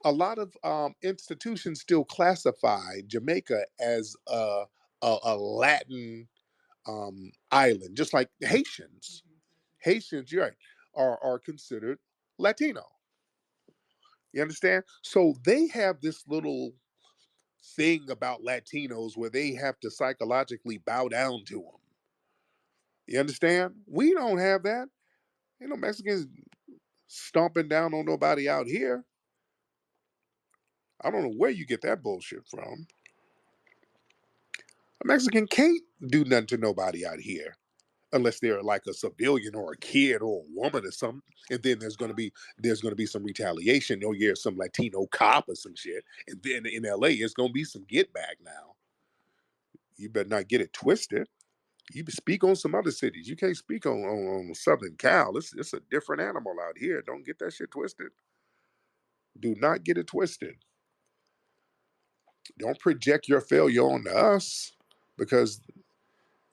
a lot of institutions still classify Jamaica as a Latin island, just like Haitians. Haitians, you're right, are considered Latino. You understand? So they have this little thing about Latinos where they have to psychologically bow down to them. You understand? We don't have that. You know, Mexicans stomping down on nobody out here. I don't know where you get that bullshit from. A Mexican can't do nothing to nobody out here unless they're like a civilian or a kid or a woman or something. And then there's gonna be some retaliation. Oh yeah, some Latino cop or some shit. And then in LA, it's gonna be some get back now. You better not get it twisted. You speak on some other cities. You can't speak on Southern Cal. It's a different animal out here. Don't get that shit twisted. Do not get it twisted. Don't project your failure on us because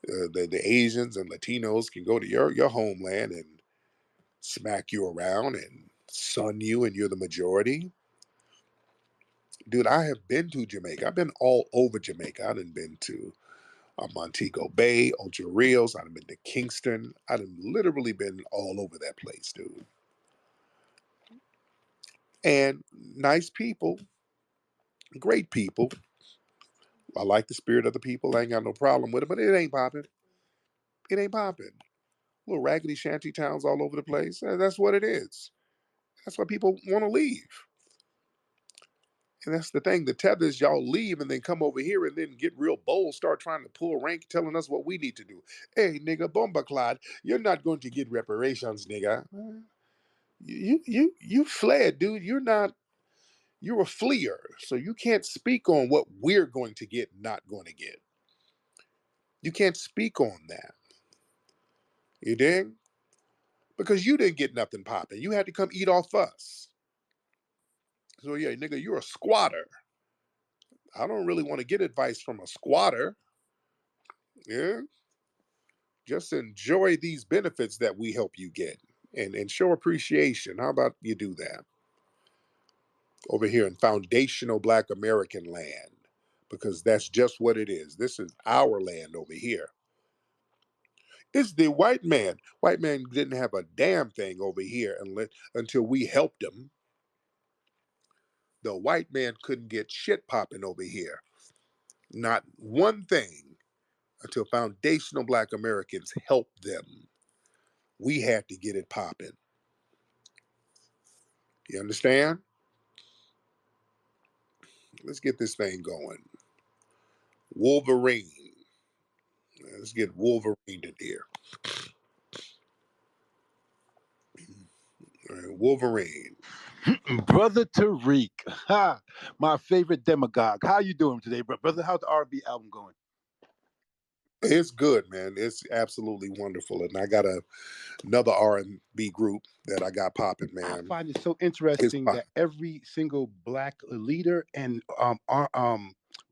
the Asians and Latinos can go to your homeland and smack you around and sun you and you're the majority. Dude, I have been to Jamaica. I've been all over Jamaica. I done been to Montego Bay, Ocho Rios. I've been to Kingston. I've literally been all over that place, dude. And nice people, great people. I like the spirit of the people. I ain't got no problem with it, but it ain't popping. It ain't popping. Little raggedy shanty towns all over the place. That's what it is. That's why people want to leave. And that's the thing. The tethers, y'all leave and then come over here and then get real bold, start trying to pull rank, telling us what we need to do. Hey, nigga, bomba clod, you're not going to get reparations, nigga. You fled, dude. You're a fleer. So you can't speak on what we're going to get, not going to get. You can't speak on that. You dig? Because you didn't get nothing popping. You had to come eat off us. So yeah, nigga, you're a squatter. I don't really want to get advice from a squatter. Yeah. Just enjoy these benefits that we help you get and show appreciation. How about you do that? over here in foundational Black American land, because that's just what it is. This is our land over here. It's the white man. White man didn't have a damn thing over here until we helped him. The white man couldn't get shit popping over here. Not one thing until foundational Black Americans helped them. We had to get it popping. You understand? Let's get this thing going. Wolverine. Let's get Wolverine in here. All right, Wolverine. Brother Tariq, ha, my favorite demagogue. How you doing today, brother? How's the R&B album going? It's good, man. It's absolutely wonderful. And I got another R&B group that I got popping, I man. find it so It's interesting pop. that every single black leader and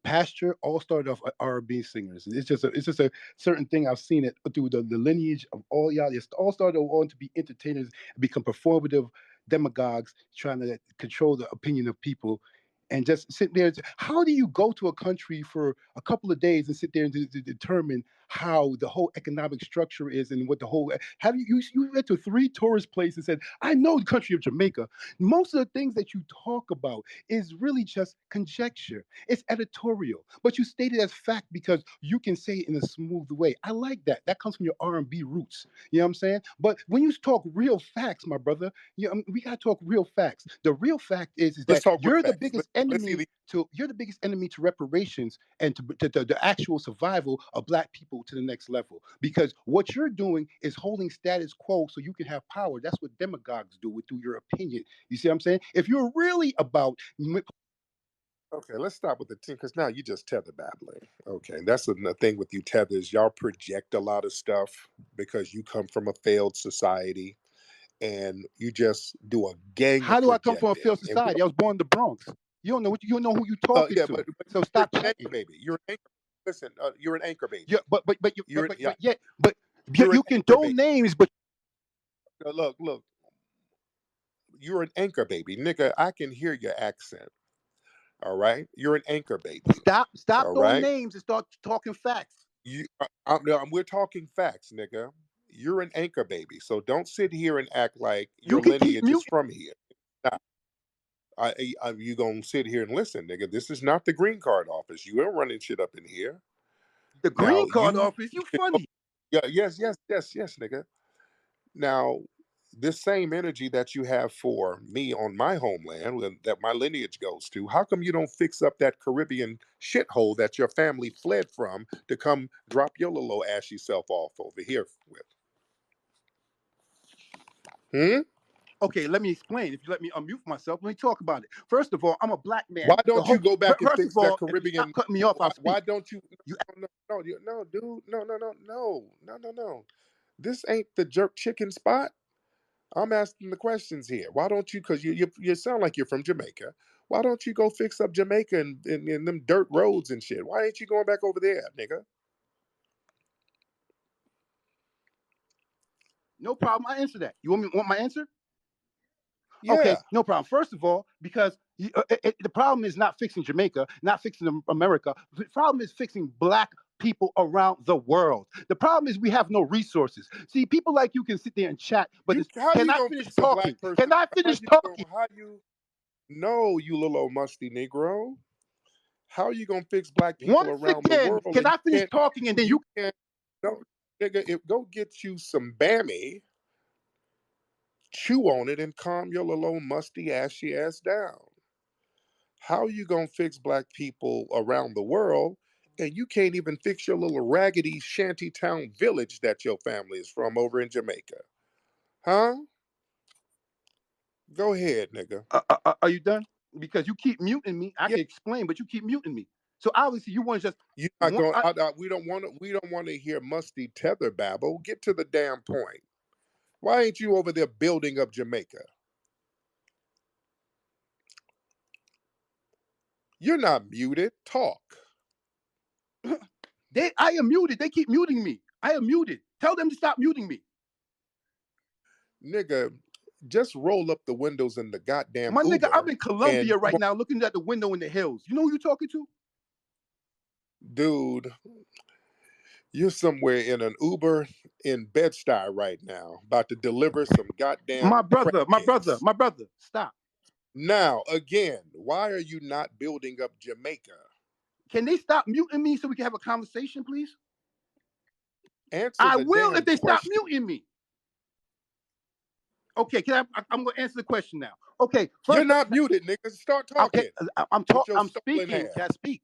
pastor all started off R&B singers. It's just a certain thing I've seen it through the lineage of all y'all. It's all started on to be entertainers and become performative demagogues trying to control the opinion of people. And just sit there. How do you go to a country for a couple of days and sit there and to determine how the whole economic structure is and what the whole have you went to 3 tourist places and said, I know the country of Jamaica. Most of the things that you talk about is really just conjecture. It's editorial, but you state it as fact because you can say it in a smooth way. I like that. That comes from your R&B roots. You know what I'm saying? But when you talk real facts, my brother, we gotta talk real facts. The real fact is Let's that talk real facts. Let's see the you're the biggest enemy to reparations and to the actual survival of black people to the next level. Because what you're doing is holding status quo so you can have power. That's what demagogues do with through your opinion. You see what I'm saying? If you're really about Okay, let's stop with the team because now you just tether babbling. Okay, that's the thing with you tethers. Y'all project a lot of stuff because you come from a failed society and you just do a gang how of do I come from a failed projecting. And we society? I was born in the Bronx. You don't know who you're talking yeah, to. but So you're stop an anchor chatting. baby. You're an anchor. Listen, you're an anchor baby. Yeah, but you You're yeah, but yet but you're an you can anchor throw baby. names, but Look, you're an anchor baby, nigga. I can hear your accent. All right, you're an anchor baby. stop All throwing right, names and start talking facts. we're talking facts, nigga. You're an anchor baby, so don't sit here and act like You your can keep lineage is muting. from here. Nah, you gonna sit here and listen, nigga? This is not the green card office. You ain't running shit up in here. The Now green card you, office. You funny. yeah, yes, nigga. Now, this same energy that you have for me on my homeland, that my lineage goes to, how come you don't fix up that Caribbean shithole that your family fled from to come drop your little ashy self off over here with? Hmm? Okay, let me explain. If you let me unmute myself, let me talk about it. First of all, I'm a black Why man. don't you go back and First of fix that all, if you stop Caribbean? cutting me off, I'll Why speak. don't you? You No, dude, no. This ain't the jerk chicken spot. I'm asking the questions here. Why don't you? Because you sound like you're from Jamaica. Why don't you go fix up Jamaica and them dirt roads and shit? Why ain't you going back over there, nigga? no problem. I answer that. You want my answer? Okay, Yeah, no problem. First of all, because the problem is not fixing Jamaica, not fixing America. The problem is fixing black people around the world. The problem is we have no resources. See, people like you can sit there and chat, but you. How can you I gonna finish fix a talking? black person? Can I How finish you going? talking? How you? No, you little old musty Negro. How you gonna fix black people Once around the again, world can and I finish talking and then you you can't? No, nigga, go get you some Bammy, chew on it, and calm your little old musty ashy ass down. How you gonna fix black people around the world and you can't even fix your little raggedy shanty town village that your family is from over in Jamaica? Huh? Go ahead, nigga. are you done? Because you keep muting me. I Yeah, can explain, but you keep muting me. So obviously you want to just you not want, going. We don't want to. We don't want to hear musty tether babble. Get to the damn point. Why ain't you over there building up Jamaica? You're not muted. Talk, I am muted. They keep muting me. I am muted. Tell them to stop muting me. nigga. Just roll up the windows in the goddamn My nigga, I'm Uber in and Colombia come right on, now looking at the window in the hills. You know who you talking to? dude. You're somewhere in an Uber in Bed-Stuy right now, about to deliver some My goddamn brother, crack cakes. my brother, stop. Now, again, why are you not building up Jamaica? Can they stop muting me so we can have a conversation, please? Answer I the will if damn they stop question. muting me. Okay, I'm going to answer the question now. Okay, You're first, not muted, nigga. Start okay, talking with your I'm stolen speaking. Can I ass. speak?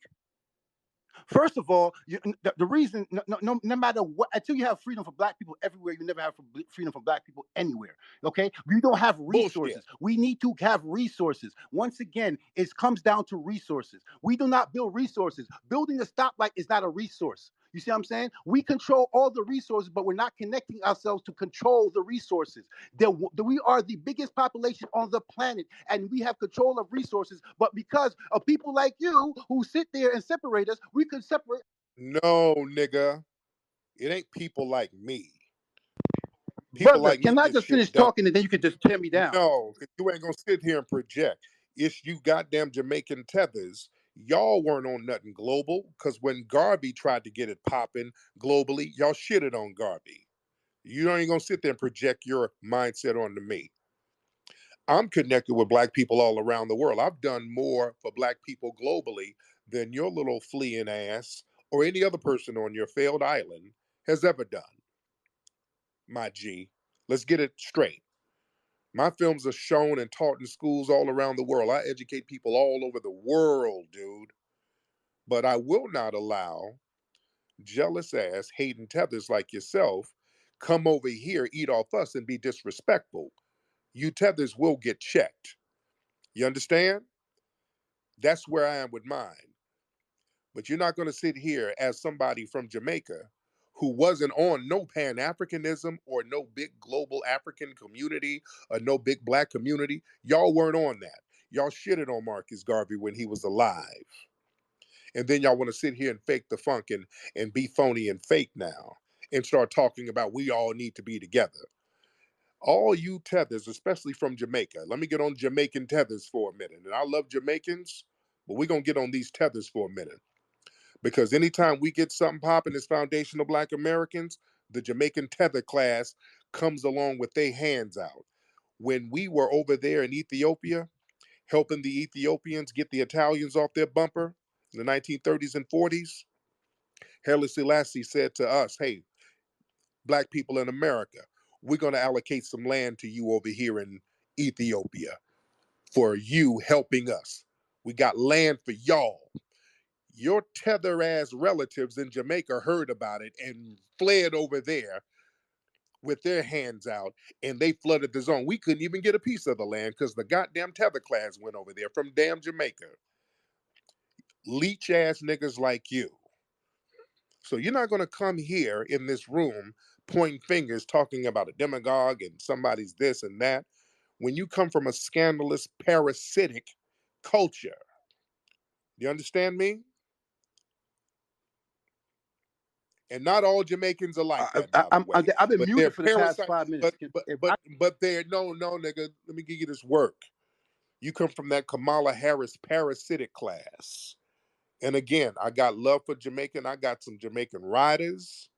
First of all, the reason, no matter what, until you have freedom for black people everywhere, you never have freedom for black people anywhere. Okay, we don't have Bullshit. resources. We need to have resources. Once again, it comes down to resources. We do not build resources. Building a stoplight is not a resource. You see what I'm saying? We control all the resources, but we're not connecting ourselves to control the resources. We are the biggest population on the planet, and we have control of resources. But because of people like you who sit there and separate us, we could separate. No, nigga. It ain't people like me. People Brother, like me can I get just shit finish done. talking and then you can just tear me down? No, 'cause you ain't gonna sit here and project. It's you goddamn Jamaican tethers. Y'all weren't on nothing global, because when Garvey tried to get it popping globally, y'all shitted on Garvey. You ain't gonna sit there and project your mindset onto me. I'm connected with black people all around the world. I've done more for black people globally than your little fleeing ass or any other person on your failed island has ever done, my G. Let's get it straight. My films are shown and taught in schools all around the world. I educate people all over the world, dude. But I will not allow jealous ass, hating tethers like yourself come over here, eat off us, and be disrespectful. You tethers will get checked. You understand? That's where I am with mine. But you're not going to sit here as somebody from Jamaica who wasn't on no Pan Africanism or no big global African community or no big black community. Y'all weren't on that. Y'all shitted on Marcus Garvey when he was alive. And then y'all want to sit here and fake the funk and be phony and fake now and start talking about we all need to be together. All you tethers, especially from Jamaica, let me get on Jamaican tethers for a minute. And I love Jamaicans, but we're going to get on these tethers for a minute. Because anytime we get something popping as foundational black Americans, the Jamaican tether class comes along with their hands out. When we were over there in Ethiopia, helping the Ethiopians get the Italians off their bumper in the 1930s and 40s, Haile Selassie said to us, hey, black people in America, we're going to allocate some land to you over here in Ethiopia for you helping us. We got land for y'all. Your tether ass relatives in Jamaica heard about it and fled over there with their hands out, and they flooded the zone. We couldn't even get a piece of the land because the goddamn tether class went over there from damn Jamaica. Leech ass niggas like you. So you're not going to come here in this room pointing fingers talking about a demagogue and somebody's this and that when you come from a scandalous parasitic culture. You understand me? And not all Jamaicans are like that, by the way. I've been But they're muted for the past parasite. 5 minutes. But they're no, nigga. Let me give you this work. You come from that Kamala Harris parasitic class. And again, I got love for Jamaican. I got some Jamaican riders.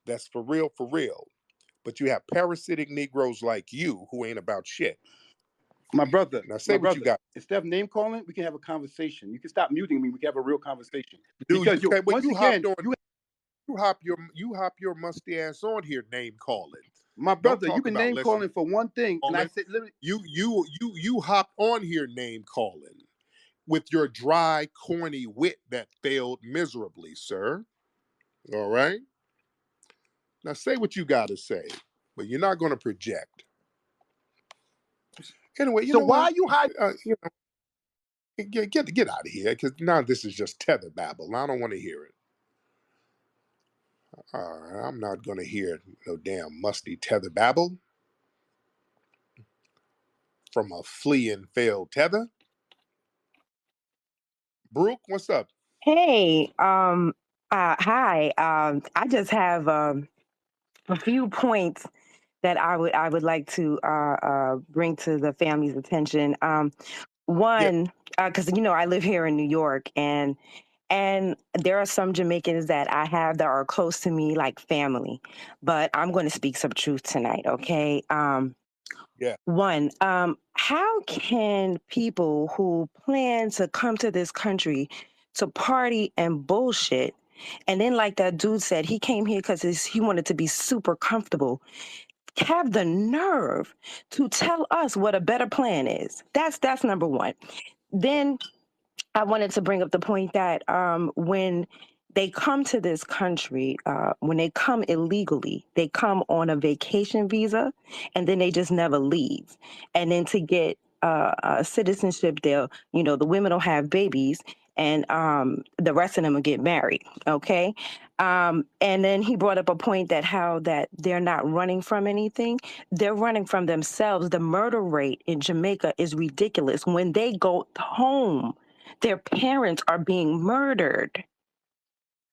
That's for real, for real. But you have parasitic Negroes like you who ain't about shit. My brother, Now say what you got. instead of name calling, we can have a conversation. You can stop muting me. We can have a real conversation. Dude, you Because can but once you hopped again, on you hop your musty ass on here name calling. my Don't brother, you've talk been about name listen calling for one thing, and I calling. said, literally, You hopped on here name calling with your dry, corny wit that failed miserably, sir. All right? Now say what you got to say, but you're not going to project. Anyway, you so know why what? are you hiding? You know, get out of here because now this is just tether babble. I don't want to hear it. I'm not going to hear no damn musty tether babble from a fleeing failed tether. Brooke, what's up? Hey, hi. I just have a few points that I would like to bring to the family's attention. Yeah. One, because I live here in New York, and there are some Jamaicans that I have that are close to me, like family. But I'm going to speak some truth tonight, okay? Yeah. One, how can people who plan to come to this country to party and bullshit, and then like that dude said, he came here because he wanted to be super comfortable, have the nerve to tell us what a better plan is? That's number one. Then I wanted to bring up the point that when they come to this country, when they come illegally, they come on a vacation visa and then they just never leave. And then to get citizenship, the women will have babies and the rest of them will get married. Okay. And then he brought up a point that how that they're not running from anything. They're running from themselves. The murder rate in Jamaica is ridiculous. When they go home, their parents are being murdered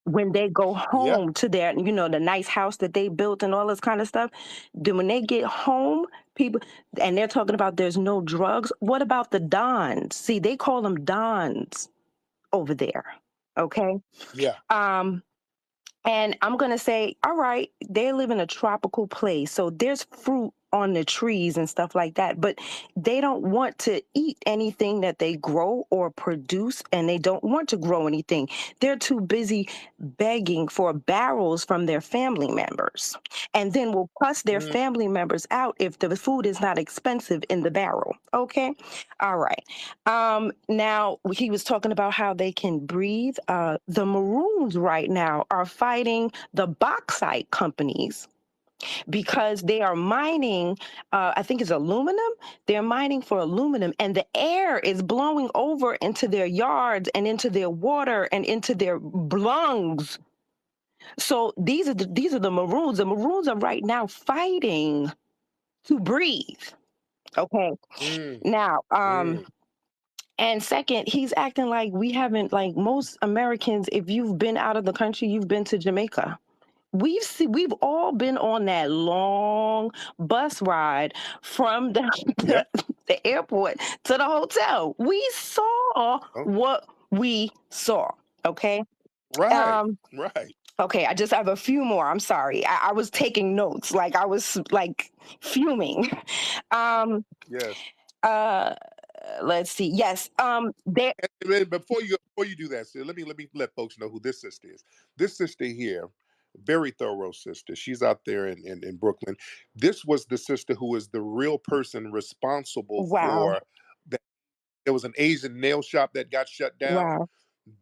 when they go Yeah. home to their, the nice house that they built and all this kind of stuff. Then when they get home, people, and they're talking about there's no drugs. What about the Dons? See, they call them Dons over there. Okay. Yeah. Um, and I'm going to say, all right, they live in a tropical place. So there's fruit on the trees and stuff like that. But they don't want to eat anything that they grow or produce, and they don't want to grow anything. They're too busy begging for barrels from their family members, and then will cuss their Mm, family members out if the food is not expensive in the barrel. Okay. All right. Now he was talking about how they can breathe. The Maroons right now are fighting the bauxite companies because they are mining. I think it's aluminum. They're mining for aluminum, and the air is blowing over into their yards and into their water and into their lungs. So these are the Maroons. The Maroons are right now fighting to breathe. Okay. mm, Now, mm. and second, he's acting like we haven't, like most Americans, if you've been out of the country, you've been to Jamaica. We've all been on that long bus ride from the, Yeah. the airport to the hotel. We saw Oh, what we saw. Okay. right. Um, Right. okay, I just have a few more. I'm sorry. I was taking notes, like I was like fuming. Um, Yes. uh let's see. Yes. There. And before you do that, so let me let folks know who this sister is. This sister here, very thorough sister. She's out there in Brooklyn. This was the sister who is the real person responsible Wow. for that. There was an Asian nail shop that got shut down. Wow.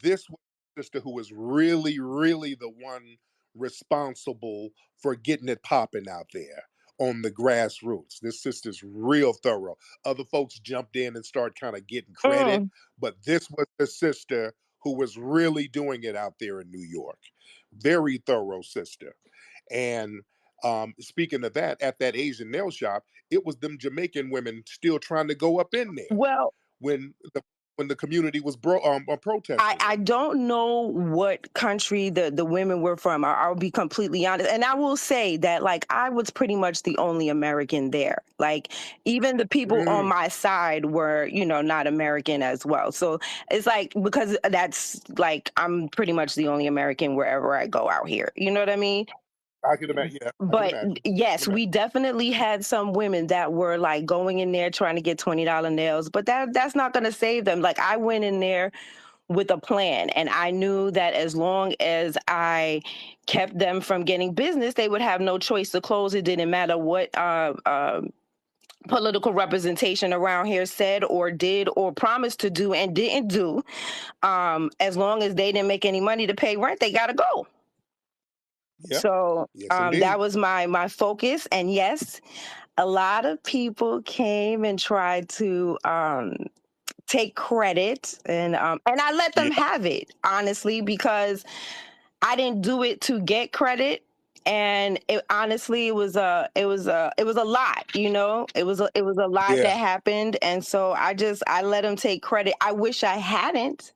This was the sister who was really, really the one responsible for getting it popping out there on the grassroots. This sister's real thorough. Other folks jumped in and started kind of getting credit, Mm. but this was the sister who was really doing it out there in New York. Very thorough sister. And speaking of that, at that Asian nail shop, it was them Jamaican women still trying to go up in there Well, when the community was I, protesting I it. don't know what country the women were from. I'll be completely honest. And I will say that, like, I was pretty much the only American there. Like, even the people on Mm, my side were, not American as well. So it's like, because that's like, I'm pretty much the only American wherever I go out here. You know what I mean? I can imagine. Yeah, I can But imagine. I can yes, imagine. we definitely had some women that were like going in there trying to get $20 nails, but that's not going to save them. Like, I went in there with a plan, and I knew that as long as I kept them from getting business, they would have no choice to close. It didn't matter what political representation around here said or did or promised to do and didn't do. As long as they didn't make any money to pay rent, they got to go. Yeah. So Yes, that indeed. was my focus. And yes, a lot of people came and tried to take credit, and I let them Yeah. have it, honestly, because I didn't do it to get credit. And it honestly, it was a lot, it was a lot Yeah. that happened. And so I let them take credit. I wish I hadn't.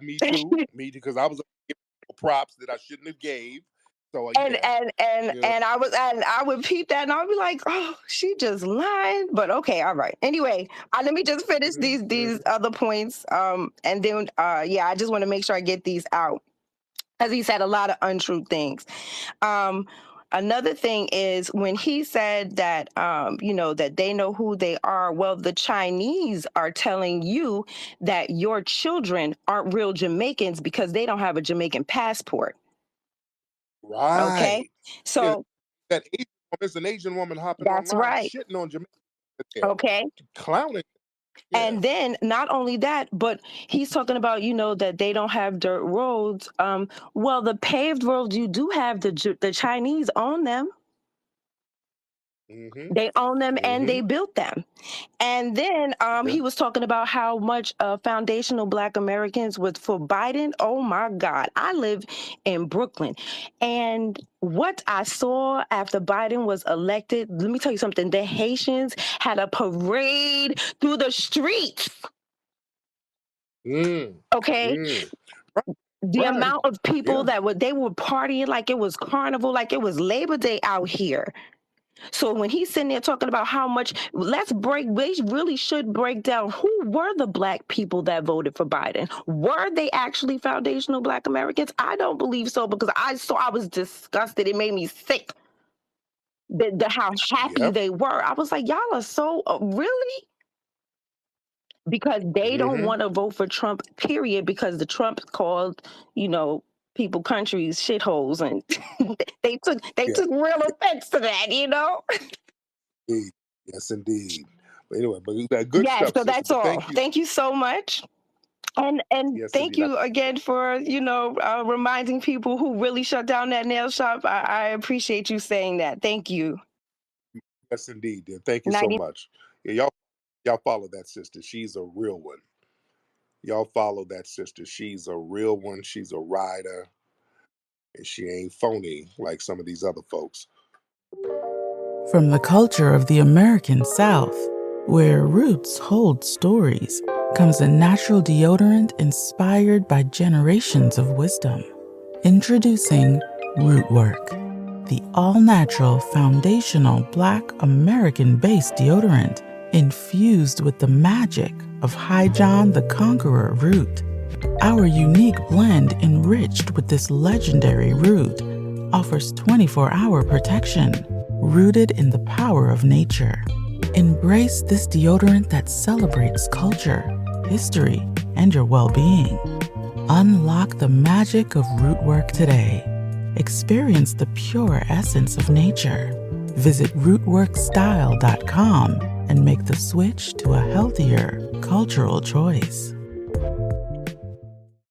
Me too. Me too, because I was giving props that I shouldn't have gave. And yeah, you know, I would peep that and I would be like, oh, she just lying. But okay, all right. Anyway, let me just finish mhm, these mhm. other points. And then yeah, I just want to make sure I get these out. Because he said a lot of untrue things. Um, another thing is when he said that that they know who they are. Well, the Chinese are telling you that your children aren't real Jamaicans because they don't have a Jamaican passport. Okay, Right. Yeah, so that Asian woman, there's an Asian woman hopping that's online right. shitting on Jamaica there, Okay. clowning. Yeah. And then not only that, but he's talking about, that they don't have dirt roads. Well, the paved roads you do have, the Chinese own them. Mhm. They own them and they Mhm. built them. And then Yeah. he was talking about how much foundational Black Americans was for Biden. Oh my God. I live in Brooklyn. And what I saw after Biden was elected, let me tell you something. The Haitians had a parade through the streets. Mm. Okay. Mm. The Right. amount of people Yeah. they were partying like it was carnival, like it was Labor Day out here. So when he's sitting there talking about how much, we really should break down who were the Black people that voted for Biden. Were they actually foundational Black Americans? I don't believe so because I was disgusted. It made me sick. How happy Yep. they were. I was like, y'all are so really, because they don't Mhm. want to vote for Trump. Period. Because the Trump called, people countries shitholes, and they Yeah. took real offense to that. Indeed. Yes, indeed. But anyway, but that good Yeah, stuff, so sister. that's But all. thank you. Thank you so much. And Yes, thank indeed. you again for, reminding people who really shut down that nail shop. I appreciate you saying that. Thank you. Yes, indeed. Dear. Thank you so 90. much. Yeah, y'all follow that sister. She's a real one. Y'all follow that sister. She's a real one. She's a rider, and she ain't phony like some of these other folks. From the culture of the American South, where roots hold stories, comes a natural deodorant inspired by generations of wisdom. Introducing Rootwork, the all-natural foundational Black American-based deodorant infused with the magic of High John the Conqueror root. Our unique blend, enriched with this legendary root, offers 24-hour protection, rooted in the power of nature. Embrace this deodorant that celebrates culture, history, and your well-being. Unlock the magic of Rootwork today. Experience the pure essence of nature. Visit rootworkstyle.com and make the switch to a healthier, cultural choice.